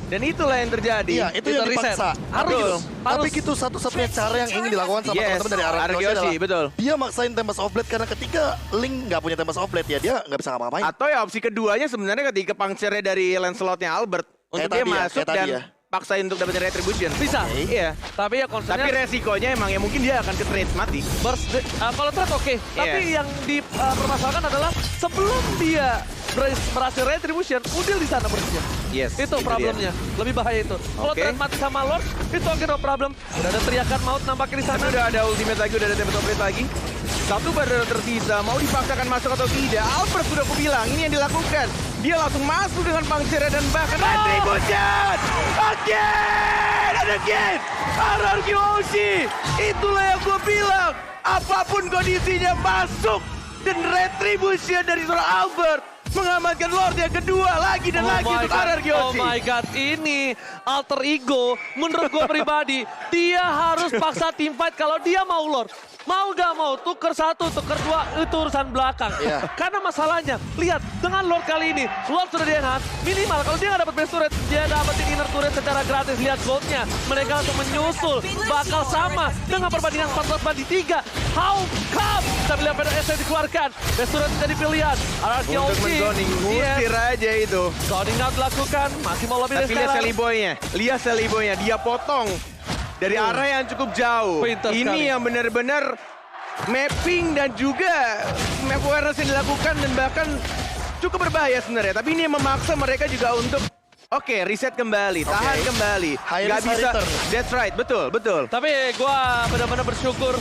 Dan itulah yang terjadi. Iya, itu yang reset. dipaksa. Harus. Tapi gitu satu-satunya cara yang ingin dilakukan sama Yes, teman-teman dari RRQC RRQC, adalah betul. dia maksain Tempest of Blade karena ketika Link nggak punya Tempest of Blade ya dia nggak bisa ngapa-ngapain. Atau ya opsi keduanya sebenarnya ketika puncture-nya dari Lancelot-nya Albert, untuk dia tadi ya, masuk kayak tadi dan ya. paksain untuk dapetin retribution. Bisa. Iya. Tapi ya Tapi konsepnya resikonya emang ya mungkin dia akan ke trade mati. kalau trade oke. Tapi yang dipermasalahkan adalah sebelum dia berhasil retribution, Udil di sana bersihnya. Yes, Itu itu problemnya. Lebih bahaya itu. Kalau Oke. trade mati sama Lord, itu oke no problem. Udah ada teriakan maut nampaknya di sana. Tapi udah ada ultimate lagi, udah ada Tempest of Blade lagi. Satu baru tersisa, mau dipaksakan masuk atau tidak. Albert sudah aku bilang, ini yang dilakukan. Dia langsung masuk dengan puncture dan bahkan retribution! Again and again! RRQC! Itulah yang gue bilang. Apapun kondisinya masuk. Dan retribution dari seorang Albert. Mengamankan Lord yang kedua lagi dan lagi untuk RRQC. Oh my god, ini Alter Ego menurut gue pribadi, dia harus paksa team fight kalau dia mau Lord. Mau gak mau, tuker 1, tuker 2, itu urusan belakang. Iya. Karena masalahnya, lihat dengan Lord kali ini, Lord sudah di-enhance, minimal kalau dia gak dapat base turret, dia dapetin inner turret secara gratis. Lihat goldnya, mereka langsung menyusul, bakal sama dengan perbandingan 14-3. How come? Kita lihat PDS yang dikeluarkan, base turret jadi pilihan. RRQC. Untuk menzoning, ngusir aja itu. Zoning out dilakukan, masih mau lebih Tapi lihat Selly Boy-nya, dia potong dari arah yang cukup jauh. Pintar Ini sekali. yang benar-benar mapping dan juga map awareness yang dilakukan dan bahkan cukup berbahaya sebenarnya. Tapi ini yang memaksa mereka juga untuk reset kembali, tahan kembali. High Nggak risk, high bisa. return. That's right, betul. Tapi gue benar-benar bersyukur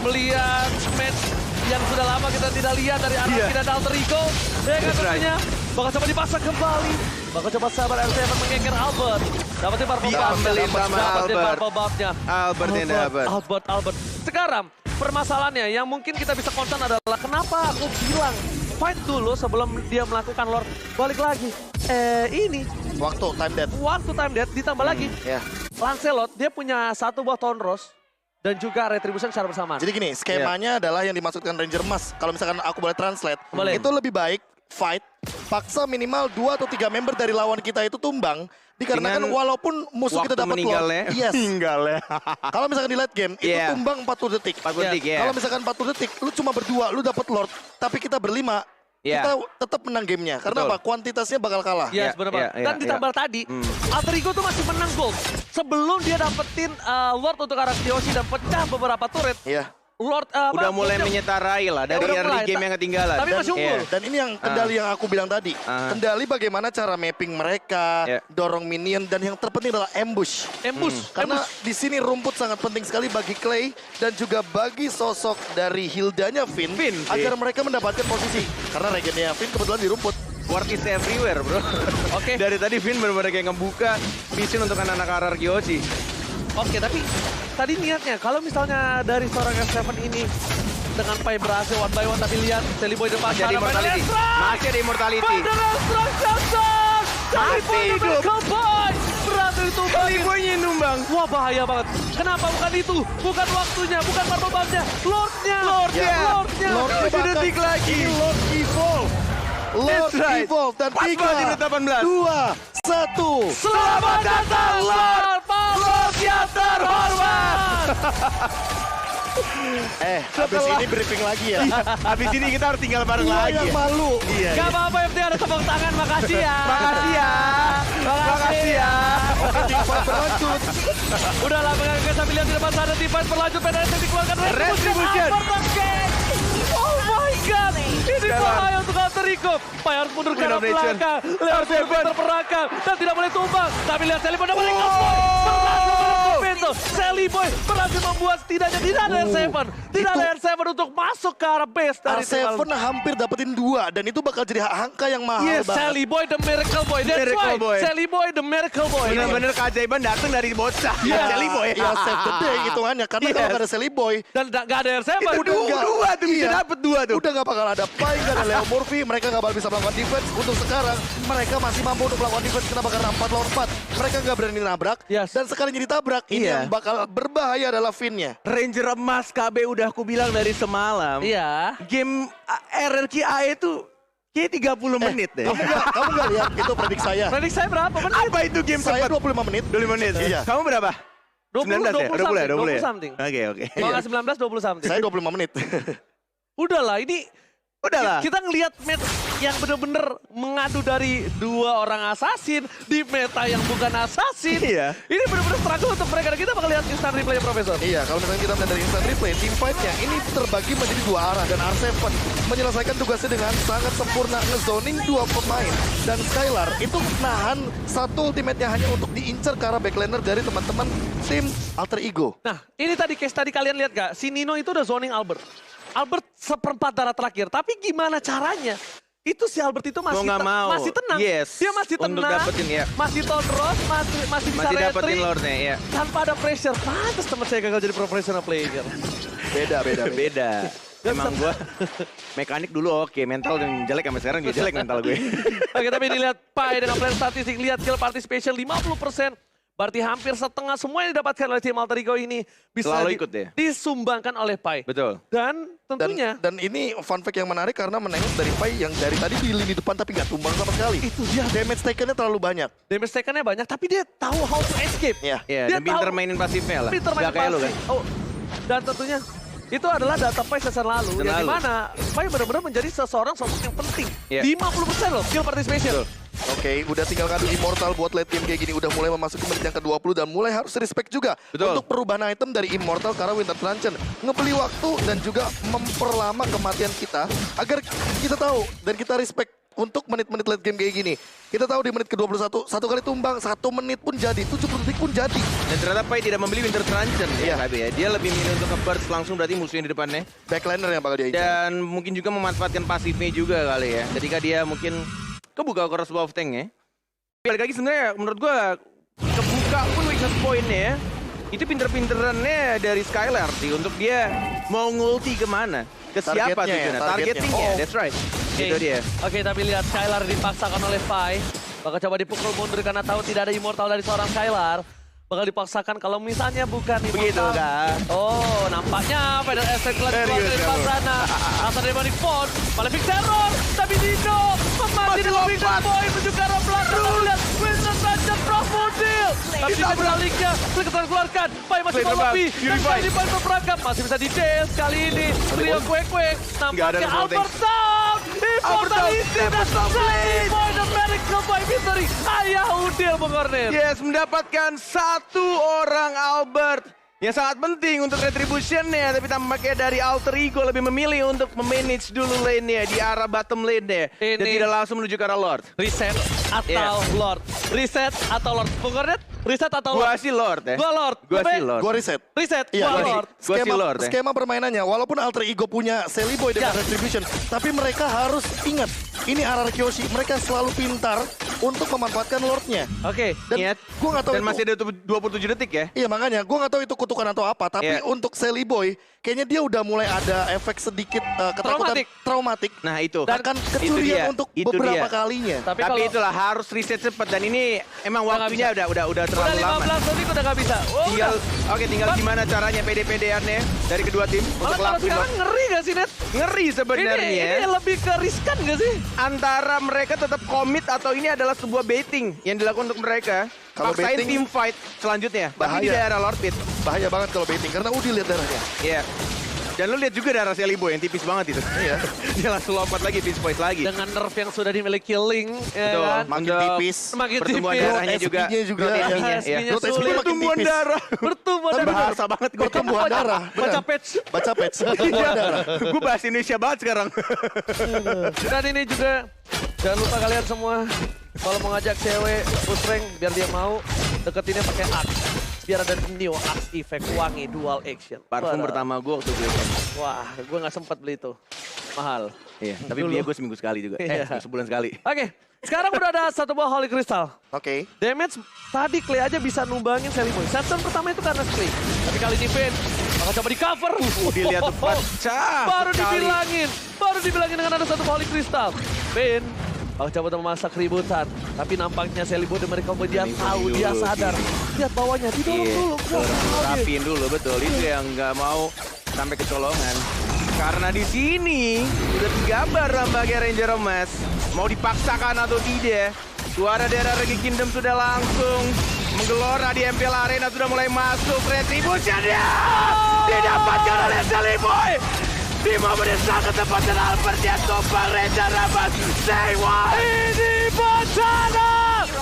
melihat match yang sudah lama kita tidak lihat dari RRQ dan Alter Ego. Ya kan That's right. tentunya bakal coba dipasang kembali. Bakal coba sabar RC akan mengeker Albert. Dapetin purple Diambilin sama Dapetin Albert. purple buff-nya. Albert yang dapat. Albert. Sekarang permasalahannya yang mungkin kita bisa concern adalah kenapa aku bilang fight dulu sebelum dia melakukan Lord. Balik lagi. Ini Waktu time death. waktu time death ditambah lagi. Ya. Lancelot dia punya 1 buah Tonros dan juga retribution secara bersamaan. Jadi gini, skemanya adalah yang dimaksudkan Ranger Emas. Kalau misalkan aku boleh translate, Boleh. itu lebih baik fight, paksa minimal 2 atau 3 member dari lawan kita itu tumbang. Dikarenakan Dengan walaupun musuh kita Waktu dapat meninggalnya. Lord. Yes. Meninggalnya. Kalau misalkan di late game, itu Yeah. tumbang 40 detik. 40 detik, ya. Kalau misalkan 40 detik, lu cuma berdua, lu dapat Lord. Tapi kita berlima, Yeah. kita tetap menang gamenya. Karena Betul. apa? Kuantitasnya bakal kalah. Yes, Ya, benar ya, banget. ya, Dan ditambah tadi, Alter Ego tuh masih menang gold. Sebelum dia dapetin Lord untuk RRQC dan pecah beberapa turret, Iya. Lord Udah mulai goldnya- menyetarai lah dari udah early mulai. game yang ketinggalan. Tapi masih unggul. Iya. Dan ini yang kendali yang aku bilang tadi. Kendali bagaimana cara mapping mereka, Ya. dorong minion, dan yang terpenting adalah ambush. Ambush. Karena di sini rumput sangat penting sekali bagi Clay dan juga bagi sosok dari Hildanya Finn, Finn, sih. agar mereka mendapatkan posisi. Karena regennya Finn kebetulan di rumput. Ward is everywhere, bro. Oke. Dari tadi Finn benar-benar kayak ngebuka vision untuk anak-anak RRQC. Oke, tapi tadi niatnya kalau misalnya dari seorang S7 ini dengan Pai berhasil one by one, tapi lihat Selly Boy depan Masih ada immortality. Masih ada immortality. Pandangan strike Johnson! Selly Boy Masih dengan hidup. Killboy! Berhasil itu Selly Boy-nya numbang. Wah, bahaya banget. Kenapa bukan itu? Bukan waktunya, bukan purple buff-nya. Lordnya! Lordnya. Lordnya! Lordnya 7 bahkan- detik lagi. Ini Lord Evolve. Lord That's right. Evolve dan Pas 3, banget di menit 18. 2, 1. Selamat datang, Lord! Lord yang terhormat! Habis ini briefing lagi ya. Habis ini kita harus tinggal bareng Gua lagi. yang Ya. malu. Iya. Gak apa-apa, yang penting ada tepuk tangan. Makasih ya. Makasih ya. Makasih ya. Teamfight berlanjut. Udahlah mengangkat sambil lihat di depan sana. Teamfight berlanjut. Penetrasi dikeluarkan. Retribution. Oh my god. Ini bahaya untuk Alter Ego. Pai harus mundur ke arah belakang. Lewat terperangkap. Dan tidak boleh tumbang. Tapi lihat Sally Boy dapat link up point. Berhasil menutup pintu. Sally Boy berhasil membuat setidaknya tidak ada R7. Tidak ada R7 untuk masuk ke arah base dari R7 hampir dapetin 2 dan itu bakal jadi angka yang mahal Yes, banget. Sally Boy the Miracle Boy. That's Miracle right. Boy. Sally Boy the Miracle Boy. Bener-bener keajaiban datang dari bocah. Ya, Sally Boy. ya save the day hitungannya. Karena kalau nggak ada Sally Boy, Dan gak ada R7. Dua tuh bisa dapet 2 tuh. udah nggak bakal ada Pai, nggak ada Leo Murphy, mereka nggak bakal bisa melakukan defense. Untuk sekarang, mereka masih mampu untuk melakukan defense. Kenapa? Karena 4 lawan 4. Mereka nggak berani nabrak. Yes. Dan sekalinya ditabrak, ini Iya. yang bakal berbahaya adalah Finn-nya. Ranger emas KB udah aku bilang dari semalam. Iya. Game RRQ AE itu kayak 30 menit deh. Kamu nggak lihat itu predik saya. Prediksi saya berapa menit? Apa itu game Saya sempat? 25 menit. 25 menit. Iya. Kamu berapa? 20, 19 ya? 20 20 ya? 20 ya? something. Oke. Kalau nggak 19, 20 something. Saya 25 menit. Udahlah, ini Udahlah. kita ngelihat match yang bener-bener mengadu dari 2 orang assassin di meta yang bukan assassin. Iya. Ini bener-bener struggle untuk mereka. Dan kita bakal lihat instant replay Profesor. Iya, kalau misalnya kita melihat dari instant replay, team fight-nya ini terbagi menjadi 2 arah dan R7 menyelesaikan tugasnya dengan sangat sempurna ngezoning 2 pemain dan Skylar itu nahan satu ultimate-nya hanya untuk diincar ke arah backlaner dari teman-teman tim Alter Ego. Nah, ini tadi case tadi kalian lihat gak? Si Nino itu udah zoning Albert. Albert seperempat darah terakhir. Tapi gimana caranya? Itu si Albert itu masih, Mau nggak mau. masih tenang. Yes. Dia masih Untuk tenang. dapetin, ya. Masih tolros, masih bisa Masih dapetin retry. lordnya ya. Tanpa ada pressure. Pantes teman saya gagal jadi professional player. Beda. Beda. Emang gua mekanik dulu oke, mental yang jelek sampai sekarang juga jelek mental gue. Oke, tapi dilihat Pai dengan plan statistik. Lihat kill participation 50%. Berarti hampir setengah semua yang didapatkan oleh tim Alter Ego ini bisa Selalu ikut ya? disumbangkan oleh Pai. Betul. Dan tentunya Dan ini fun fact yang menarik karena menengok dari Pai yang dari tadi di lini depan tapi nggak tumbang sama sekali. itu dia. Damage taken-nya terlalu banyak. Damage taken-nya banyak, tapi dia tahu how to escape. Iya. Iya, Dia dan pinter tahu- mainin pasifnya lah. Pinter main Gak kayak lu kan. pasti. Oh, dan tentunya itu adalah data Pai season lalu. Season Yang lalu. dimana Pai benar-benar menjadi seseorang sosok yang penting. Iya. 50% loh kill participation. Oke, udah tinggal ngadu Immortal buat late game kayak gini. Udah mulai memasuki menit yang ke-20 dan mulai harus respect juga. Betul. Untuk perubahan item dari Immortal karena Winter Truncheon. Ngebeli waktu dan juga memperlama kematian kita. Agar kita tahu dan kita respect untuk menit-menit late game kayak gini. Kita tahu di menit ke-21, satu kali tumbang, 1 menit pun jadi, 70 detik pun jadi. Dan ternyata Pai tidak membeli Winter Truncheon Iya. ya, KB ya. Dia lebih milih untuk nge-burst langsung berarti musuhnya di depannya. Backliner yang bakal dia incar. Dan mungkin juga memanfaatkan pasifnya juga kali ya. Ketika dia mungkin kebuka crossbow of tank ya. Balik lagi sebenarnya menurut gua kebuka pun weakness point-nya ya. Itu pinter-pinterannya dari Skylar sih untuk dia mau ngulti kemana. Ke siapa Targetnya ya, tujuannya? targetnya. Targetingnya, Oh. that's right. Oke. Itu dia. Oke, tapi lihat Skylar dipaksakan oleh Pai. Bakal coba dipukul mundur karena tahu tidak ada immortal dari seorang Skylar. Bakal dipaksakan kalau misalnya bukan immortal. Begitu kan? Oh, nampaknya Final Estate keluar dari Serius depan kamu. sana. Asal dari Manic Ford. Malefic Terror. Tapi Dino memati Masih dengan Big lompat. Boy menuju ke arah belakang. Lihat Winston Ranger Crocodile. Tapi juga sebaliknya. Flicker keluarkan. Pai masih Flame mau terbang. lebih. Dan Unify. Pai Pai berperangkap. Masih bisa di-dash kali ini. Trio kuek-kuek. Nggak ada Nampaknya revolting. Albert down. Immortality dan Slay Boy the Miracle Boy Victory. Ayah Udil Bung Kornel. Yes, mendapatkan 1 orang Albert. Yang sangat penting untuk retribution-nya. Tapi tampaknya dari Alter Ego lebih memilih untuk memanage dulu lane-nya di arah bottom lane-nya. Dan Ini- tidak langsung menuju ke arah Lord. Reset atau Yeah. Lord? Reset atau Lord? Bung Kornet? Reset atau Gua Lord? sih Lord ya. Gua Lord. Gua Bebe? sih Lord. Gua reset. Reset, Iya, gua gini, Lord. Gua sih Lord ya. skema permainannya, walaupun Alter Ego punya Sally Boy dengan Ya. Retribution, tapi mereka harus ingat, ini RR Kyoshi, mereka selalu pintar untuk memanfaatkan Lordnya. Oke. Dan Ingat. gua nggak tahu Dan itu. masih ada 27 detik ya. Iya makanya, gue nggak tahu itu kutukan atau apa, tapi Iya. untuk Sally Boy, kayaknya dia udah mulai ada efek sedikit ketakutan traumatik. Nah itu. Dan akan Itu kecurian dia. untuk Itu beberapa dia. kalinya. Tapi Tapi kalau itulah harus reset cepat dan ini emang Udah nggak waktunya udah udah terlalu lama. 15 detik udah nggak bisa. Oh, Tinggal udah. tinggal gimana caranya PD-PD-annya dari kedua tim Malah untuk kalau lakuin sekarang ngeri gak sih, Net? ngeri sebenarnya. Ini lebih ke riskan gak sih? Antara mereka tetap komit atau ini adalah sebuah baiting yang dilakukan untuk mereka. Kalau Paksain baiting, team fight selanjutnya. Tapi di bahaya. daerah Lord Pit. Bahaya banget kalau baiting, karena Udi lihat darahnya. Iya. Dan lu lihat juga darah Sally Boy yang tipis banget itu. Iya. Dia langsung lompat lagi, Beast Boys lagi. Dengan nerf yang sudah dimiliki Link, ya Betul. kan? Makin Untuk tipis. Makin pertumbuhan tipis. darahnya juga. SP-nya juga. Proteininya, Ya, iya. SP-nya Growth SP sulit. makin Pertumbuhan tipis. darah. Pertumbuhan Tapi darah. Bahasa banget gue. Pertumbuhan darah. Baca benar. patch. Baca patch. Pertumbuhan darah. Gue bahas Indonesia banget sekarang. Dan ini juga, jangan lupa kalian semua, kalau mau ngajak cewek push rank, biar dia mau, deketinnya pakai Axe. Biar ada Neo Axe Effect, wangi, dual action. Parfum Waduh. pertama gue waktu gue. Wah, gue nggak sempat beli itu. Mahal. Iya, tapi beli gue seminggu sekali juga. Iya. Sebulan sekali. Oke, sekarang udah ada satu buah Holy Crystal. Oke. Damage tadi Clay aja bisa numbangin Sally Boy. Setson pertama itu karena Clay. Tapi kali ini Vayne bakal coba di cover. Dilihat tuh pecah Baru sekali. dibilangin dengan ada satu Holy Crystal. Vayne bakal coba memasak keributan. Tapi nampaknya Sally Boy dan mereka dia Ini tahu, dulu, dia sadar. Lihat bawahnya, didorong Iya, dulu. rapiin dulu, betul. Itu yang nggak mau sampai kecolongan. Karena di sini udah digambar sebagai Ranger Emas. Mau dipaksakan atau tidak. Suara daerah Regi Kingdom sudah langsung menggelora di MPL Arena, sudah mulai masuk. Retribution dia didapatkan oleh Sally Boy. Di momen yang sangat tepat dan Albert dia tumpang Ranger Emas. Say what? Ini bencana!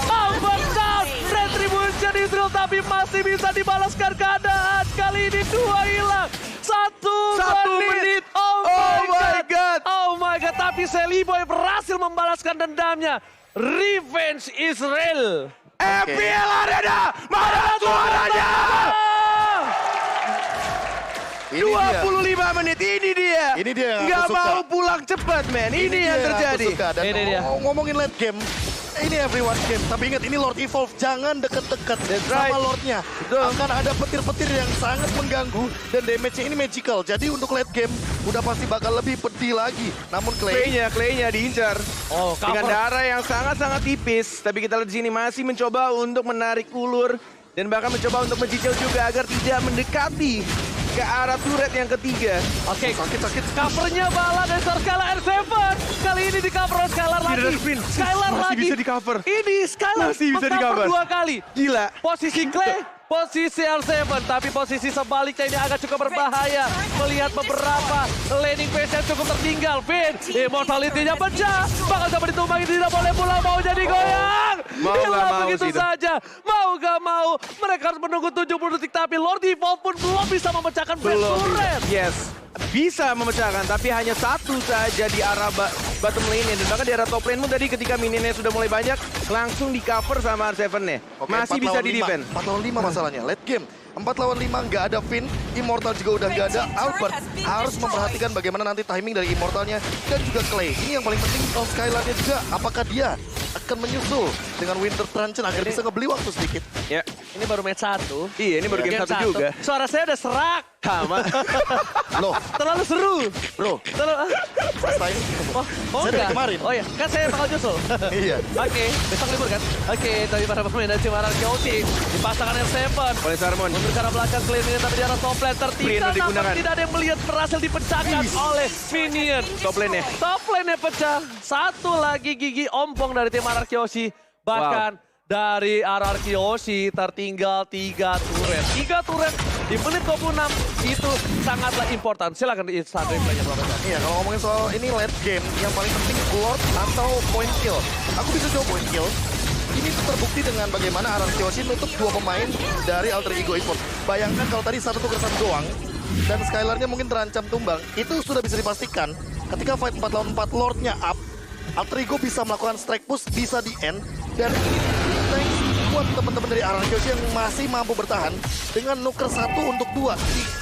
Albert down! Retribution Israel tapi masih bisa dibalaskan keadaan. Kali ini 2 hilang. Satu menit. Oh my god. Oh my god. Tapi Sally Boy berhasil membalaskan dendamnya. Revenge Israel. MPL Arena, mana suaranya? Ini dia. 25 menit, ini dia. Ini dia yang Nggak aku suka. mau pulang cepat, men. Ini yang dia terjadi. Aku suka. Dan Ini dia. ngomongin late game, ini everyone game. Tapi ingat ini Lord Evolve, jangan deket-deket right. sama Lordnya. Akan ada petir-petir yang sangat mengganggu dan damage-nya ini magical. Jadi untuk late game udah pasti bakal lebih pedih lagi. Namun Clay-nya diincar. Oh, Dengan cover. darah yang sangat-sangat tipis. Tapi kita lihat di sini masih mencoba untuk menarik ulur. Dan bahkan mencoba untuk mencicil juga agar tidak mendekati ke arah turret yang ketiga. Oke, sakit. covernya bala dari Skylar R7. Kali ini di cover oleh Skylar lagi. ada spin. Skylar Masih lagi. bisa di-cover. Ini Skylar Masih bisa meng-cover di-cover. 2 kali. Gila. Posisi Clay, posisi R7. Tapi posisi sebaliknya ini agak cukup berbahaya. Melihat beberapa laning phase yang cukup tertinggal. Vayne, immortality-nya pecah. Bakal coba ditumbangin, tidak boleh pulang. Mau jadi goyang. Mau nggak Hilang mau begitu sih itu. saja. Mau gak mau. Mereka harus menunggu 70 detik. Tapi Lord Evolve pun belum bisa memecahkan phase Belum. turret. Yes. Bisa memecahkan, tapi hanya satu saja di arah bottom lane-nya. Dan bahkan di arah top lane-mu tadi ketika minionnya sudah mulai banyak, langsung di cover sama R7-nya. Oke, Masih 4 bisa lawan di 5. defend. 4 lawan 5 masalahnya. Late game. 4 lawan 5 nggak ada Finn. Immortal juga udah nggak ada. Albert harus memperhatikan bagaimana nanti timing dari Immortalnya. Dan juga Clay. Ini yang paling penting. Skylarnya juga. Apakah dia akan menyusul dengan Winter Truncheon agar bisa ngebeli waktu sedikit. Ya. Ini baru match 1. Iya, ini baru game 1 juga. Suara saya udah serak. Sama. Loh, Terlalu seru. bro. Terlalu... First time. Oh Saya dari enggak. kemarin. Oh ya, kan saya bakal nyusul. Iya. Oke, besok libur kan? Oke, tapi para pemain dari Cimaran County dipasangkan R7. Oleh Sarmon. Mundur ke arah belakang Clay Minion tapi di arah top lane tertinggal. Brino Namun digunakan. tidak ada yang melihat berhasil dipecahkan oleh Minion. Top lane-nya. Top lane-nya pecah. Satu lagi gigi ompong dari tim Ararkyoshi. Bahkan dari Ararkyoshi tertinggal 3 turret. 3 turret di menit 26 itu sangatlah important. Silakan di start replaynya Profesor. Iya, kalau ngomongin soal ini late game, yang paling penting Lord atau point kill. Aku bisa jawab point kill. Ini tuh terbukti dengan bagaimana Ararkyoshi nutup 2 pemain dari Alter Ego Esports. Bayangkan kalau tadi 1 tukeran doang, dan Skylarnya mungkin terancam tumbang. Itu sudah bisa dipastikan ketika fight 4 lawan 4 Lordnya up, Alter Ego bisa melakukan strike push, bisa di end. Dan thanks buat teman-teman dari Ararkyoshi yang masih mampu bertahan dengan nuker 1 untuk 2.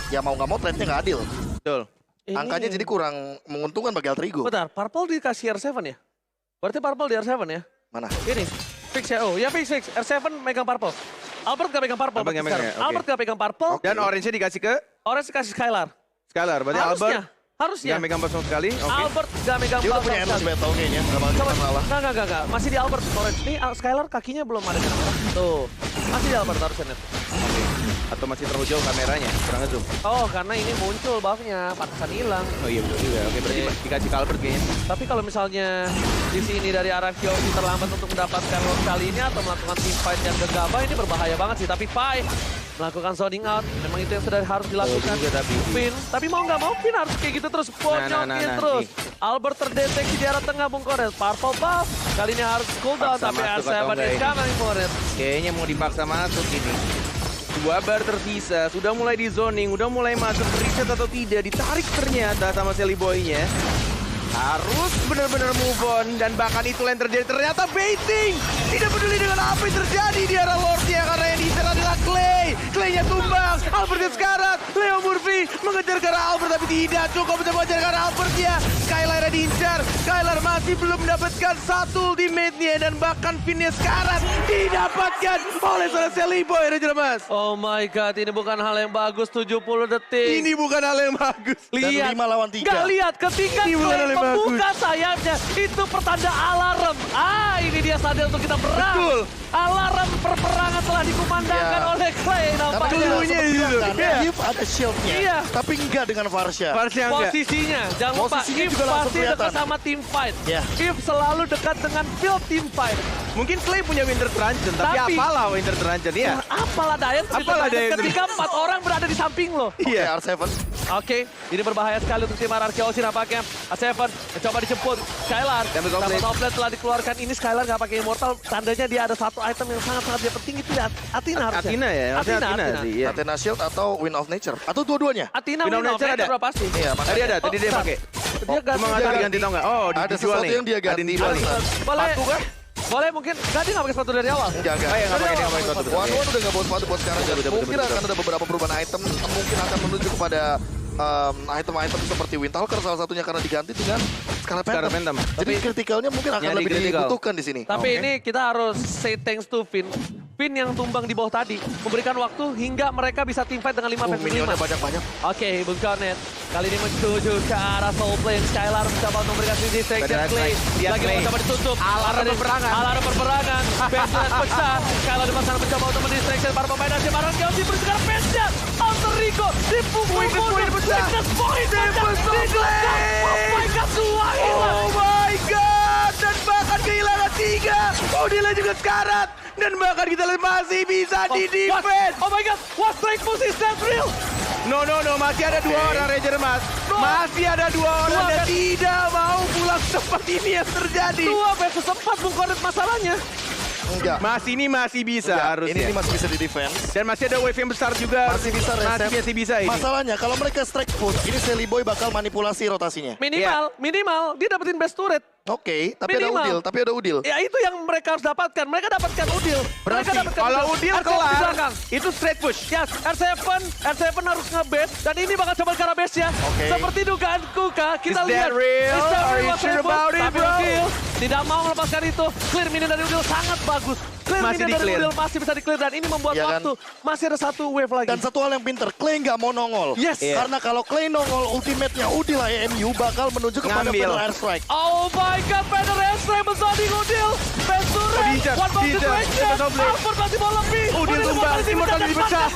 Ya mau nggak mau trade-nya nggak adil. Betul. Angkanya jadi kurang menguntungkan bagi Alter Ego. Bentar, Purple dikasih R7 ya? Berarti Purple di R7 ya? Mana? Ini, fix ya? Oh ya fix. R7 megang Purple. Albert gak pegang Purple. Albert nggak berarti megang sekarang. ya? Oke. Albert gak pegang Purple, Dan orange-nya dikasih ke Orange dikasih Skylar. Skylar. Berarti Harusnya. Albert Harusnya. nggak megang pas sama sekali. Oke. Albert gak megang Dia udah Purple punya endless sekali. battle kayaknya, nggak bakal Coba, kita kalah. enggak. Masih di Albert Orange. Nih Skylar kakinya belum ada yang merah. Tuh, masih di Albert harusnya net. Oke. Atau masih terlalu jauh kameranya, kurang ngezoom. Oh, karena ini muncul buffnya, pantesan hilang. Oh iya betul juga. Oke, berarti Oke. dikasih ke Albert kayaknya. Tapi kalau misalnya di sini dari Ararkyoshi terlambat untuk mendapatkan loss kali ini atau melakukan team fight yang gegabah, ini berbahaya banget sih. Tapi Pai melakukan zoning out. Memang itu yang sudah harus dilakukan. juga tapi. Finn, tapi mau nggak mau Finn harus kayak gitu terus. Bonyokin terus. Albert terdeteksi di arah tengah Bung Koret. Purple buff. Kali ini harus cooldown, Paksa tapi masuk R7 atau enggak is ini? coming for it. Kayaknya mau dipaksa masuk ini. 2 bar tersisa, sudah mulai di zoning, udah mulai masuk reset atau tidak, ditarik ternyata sama Sally Boy-nya. Harus benar-benar move on, dan bahkan itulah yang terjadi. Ternyata baiting! Tidak peduli dengan apa yang terjadi di arah Lordnya, karena yang diserang adalah Clay. Clay-nya tumbang, Albert yang sekarat. Leo Murphy mengejar ke arah Albert, tapi tidak cukup untuk mengejar ke arah Albert-nya. Skylar yang diincar, Skylar masih belum mendapatkan satu ultimate-nya, dan bahkan Finn-nya sekarat didapatkan oleh seorang Sally Boy, Ranger Mas. Oh my god, ini bukan hal yang bagus. 70 detik. Ini bukan hal yang bagus. Dan Lihat. 5 lawan 3. Nggak lihat ketika Ini bukan Clay hal yang membuka sayapnya, itu pertanda alarm. Ini dia saatnya untuk kita perang. Betul. Alarm perperangan telah dikumandangkan Ya. oleh Clay Karena nampaknya. dia Dulunya sempat itu. bilang kan, Iya. If ada shieldnya, Iya. tapi enggak dengan Varsha. Varsha enggak. Posisinya, jangan lupa, Posisinya If juga langsung pasti dekat kelihatan. sama team fight. Ya. If selalu dekat dengan build team fight. Mungkin Clay punya Winter Truncheon, tapi Tapi- apalah Winter Truncheon ya? Apalah daya Apalah daya ketika 4 orang berada di samping lo. Iya. R7. Oke, ini berbahaya sekali untuk tim RRQ Oshi nampaknya. A7 mencoba dijemput. Skylar, Double goblet. Goblet telah dikeluarkan. Ini Skylar nggak pakai Immortal. Tandanya dia ada satu item yang sangat-sangat dia penting itu ya Athena harusnya. Athena ya, harusnya Athena sih. Iya. Athena Shield atau Wind of Nature. Atau dua-duanya. Athena Win of Nature ada? berapa pasti? Iya, Tadi ada, tadi dia Oh, pakai. Dia ganti. Cuma nggak tahu diganti tau nggak? Oh, Ada dijual sesuatu nih. yang dia ganti. Ada yang dijual nih. Boleh, Sepatu kah? boleh mungkin. Ganti nggak pakai sepatu dari awal? Enggak. Oh ya, nggak pakai dia, nggak pakai sepatu. One udah nggak bawa sepatu buat sekarang. Mungkin akan ada beberapa perubahan item. Mungkin akan menuju kepada item-item seperti Windtalker salah satunya karena diganti dengan Scarlet Scarlet Phantom. Phantom. Jadi kritikalnya mungkin akan Yang lebih di-critical. dibutuhkan di sini. Tapi ini kita harus say thanks to Finn. Finn yang tumbang di bawah tadi memberikan waktu hingga mereka bisa teamfight dengan 5 versus 5. Minionnya banyak-banyak. Oke, Bung Cornet. Kali ini menuju ke arah Soul Plane. Skylar mencoba untuk memberikan distraction. Benar, Clay dia lagi Clay. mencoba ditutup. Alarm perperangan. Alarm perperangan. Baseline pecah. Skylar di sana mencoba untuk mendistraction para pemain Asia Barat. Kelsey bersegar Pesnya. Alter Rico dipukul Weakness point pecah. Weakness point pecah. Didapatkan. Oh my god, semua hilang. Oh my god, dan bahkan kehilangan 3. Odila juga sekarat, dan bahkan kita lihat masih bisa di defense. Oh my god, what strike push is that real? No, masih ada 2 orang Ranger Mas. Masih ada 2 orang dan tidak mau pulang cepat, ini yang terjadi. 2 versus 4 Bung Cornet masalahnya. Enggak. Masih bisa Enggak. harusnya. Ini masih bisa di defense. Dan masih ada wave yang besar juga. Masih bisa reset. Masih bisa ini. Masalahnya kalau mereka strike push, ini Sally Boy bakal manipulasi rotasinya. Minimal dia dapetin best turret. Oke, tapi Minimal. ada Udil. Ya itu yang mereka harus dapatkan. Mereka dapatkan Udil. Berarti Mereka dapatkan kalau Udil R7 di kelar, belakang. itu straight push. Yes, R7 harus nge-base dan ini bakal coba ke arah base-nya. Oke. Seperti dugaan Kuka, kita Is lihat. that real? Is that Are you was sure Rainbow? about it, Tapi bro? Udil tidak mau melepaskan itu. Clear minion dari Udil sangat bagus. Clear Masih minion dari di-clear. Udil masih bisa di-clear dan ini membuat Iya kan? waktu. Masih ada satu wave lagi. Dan satu hal yang pinter, Clay nggak mau nongol. Yes. Iya. Karena kalau Clay nongol, ultimate-nya Udil AMU bakal menuju kepada Ngambil. Banner Airstrike. Oh my god, Banner Airstrike bersanding Udil. Bensuret, diincar, one ball diincar. situation. Dapat double. Alfred masih mau lebih. Udil tumbang, Immortal dipecah.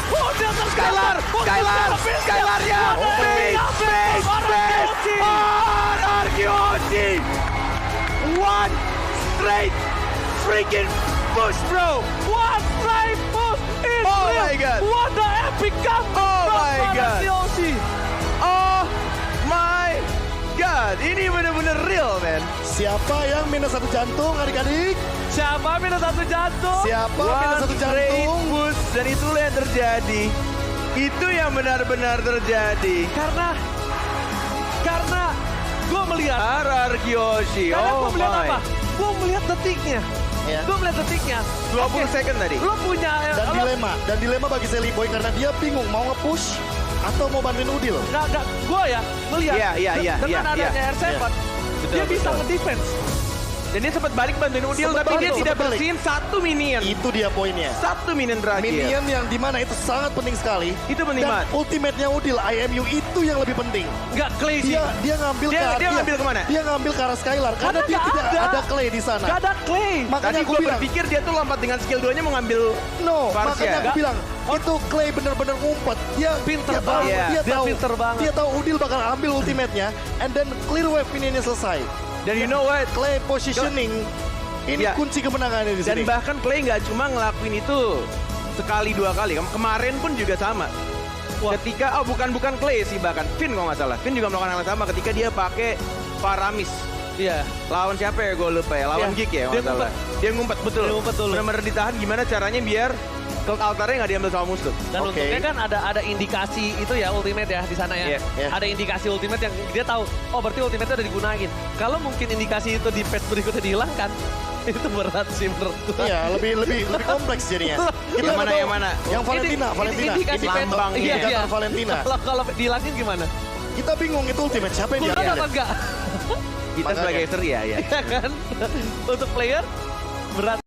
Udil Skylar ya. Base. RRQOG. One straight freaking push, bro. One straight push is Oh real. my God. What the epic comeback Oh from my God. RRQ. Oh my god, ini bener-bener real, man. Siapa yang minus 1 jantung, adik-adik? Siapa minus 1 jantung? Siapa minus 1 straight jantung? push, dan itulah yang terjadi. Itu yang benar-benar terjadi. Karena gue melihat RRQOG, Karena oh gue melihat my. apa? Gue melihat detiknya. Ya. Gue melihat detiknya. 20 second tadi. Lo punya... Dan dilema bagi Sally Boy karena dia bingung mau nge-push atau mau bantuin Udil. Nggak. Gue ya melihat Iya, dengan iya. adanya R7, dia Betul, bisa betul. nge-defense. Dan dia sempat balik bantuin Udil, Sempat tapi dia balik, tidak sempat balik. bersihin 1 minion. Itu dia poinnya. 1 minion terakhir. Minion yang dimana itu sangat penting sekali. Itu penting Dan banget. ultimate-nya Udil, IMU itu yang lebih penting. Nggak Clay sih. Dia ngambil Dia ngambil kemana? Dia ngambil ke arah Skylar karena Karena dia nggak tidak ada. ada Clay di sana. Nggak ada Clay. Makanya Tadi aku gue bilang, berpikir dia tuh lompat dengan skill 2-nya mau ngambil no, Varsha. makanya aku Nggak. bilang itu Clay bener-bener ngumpet. Dia Pinter dia tahu, banget. dia Dia tahu, pinter banget. Dia tahu Udil bakal ambil ultimate-nya and then clear wave minionnya selesai. Dan you know what? Clay positioning ini Iya. kunci kemenangannya di Dan sini. bahkan Clay nggak cuma ngelakuin itu sekali dua kali. Kemarin pun juga sama. Wah. Ketika bukan Clay sih, bahkan Finn kalau nggak salah. Finn juga melakukan hal yang sama ketika dia pakai Paramis. Iya. Lawan siapa ya, gue lupa ya. Lawan Iya. Geek ya kalau Dia nggak salah. Dia ngumpet, betul. Dia ngumpet dulu. Benar-benar ditahan gimana caranya biar Cloud Altarnya nggak diambil sama musuh. Dan Oke. untungnya kan ada indikasi itu ya ultimate ya di sana ya. Iya, iya. Ada indikasi ultimate yang dia tahu, oh berarti ultimate udah digunain. Kalau mungkin indikasi itu di patch berikutnya dihilangkan, itu berat sih menurut gue. Iya, lebih kompleks jadinya. Yang mana, nggak yang tahu. mana? Yang Valentina. Indikasi patch. lambangnya. Iya, iya. Indikator Valentina. Kalau dihilangin gimana? Kita bingung itu ultimate siapa yang Berat dia apa enggak? Kita Makanya. sebagai user ya. Iya kan? Untuk player berat.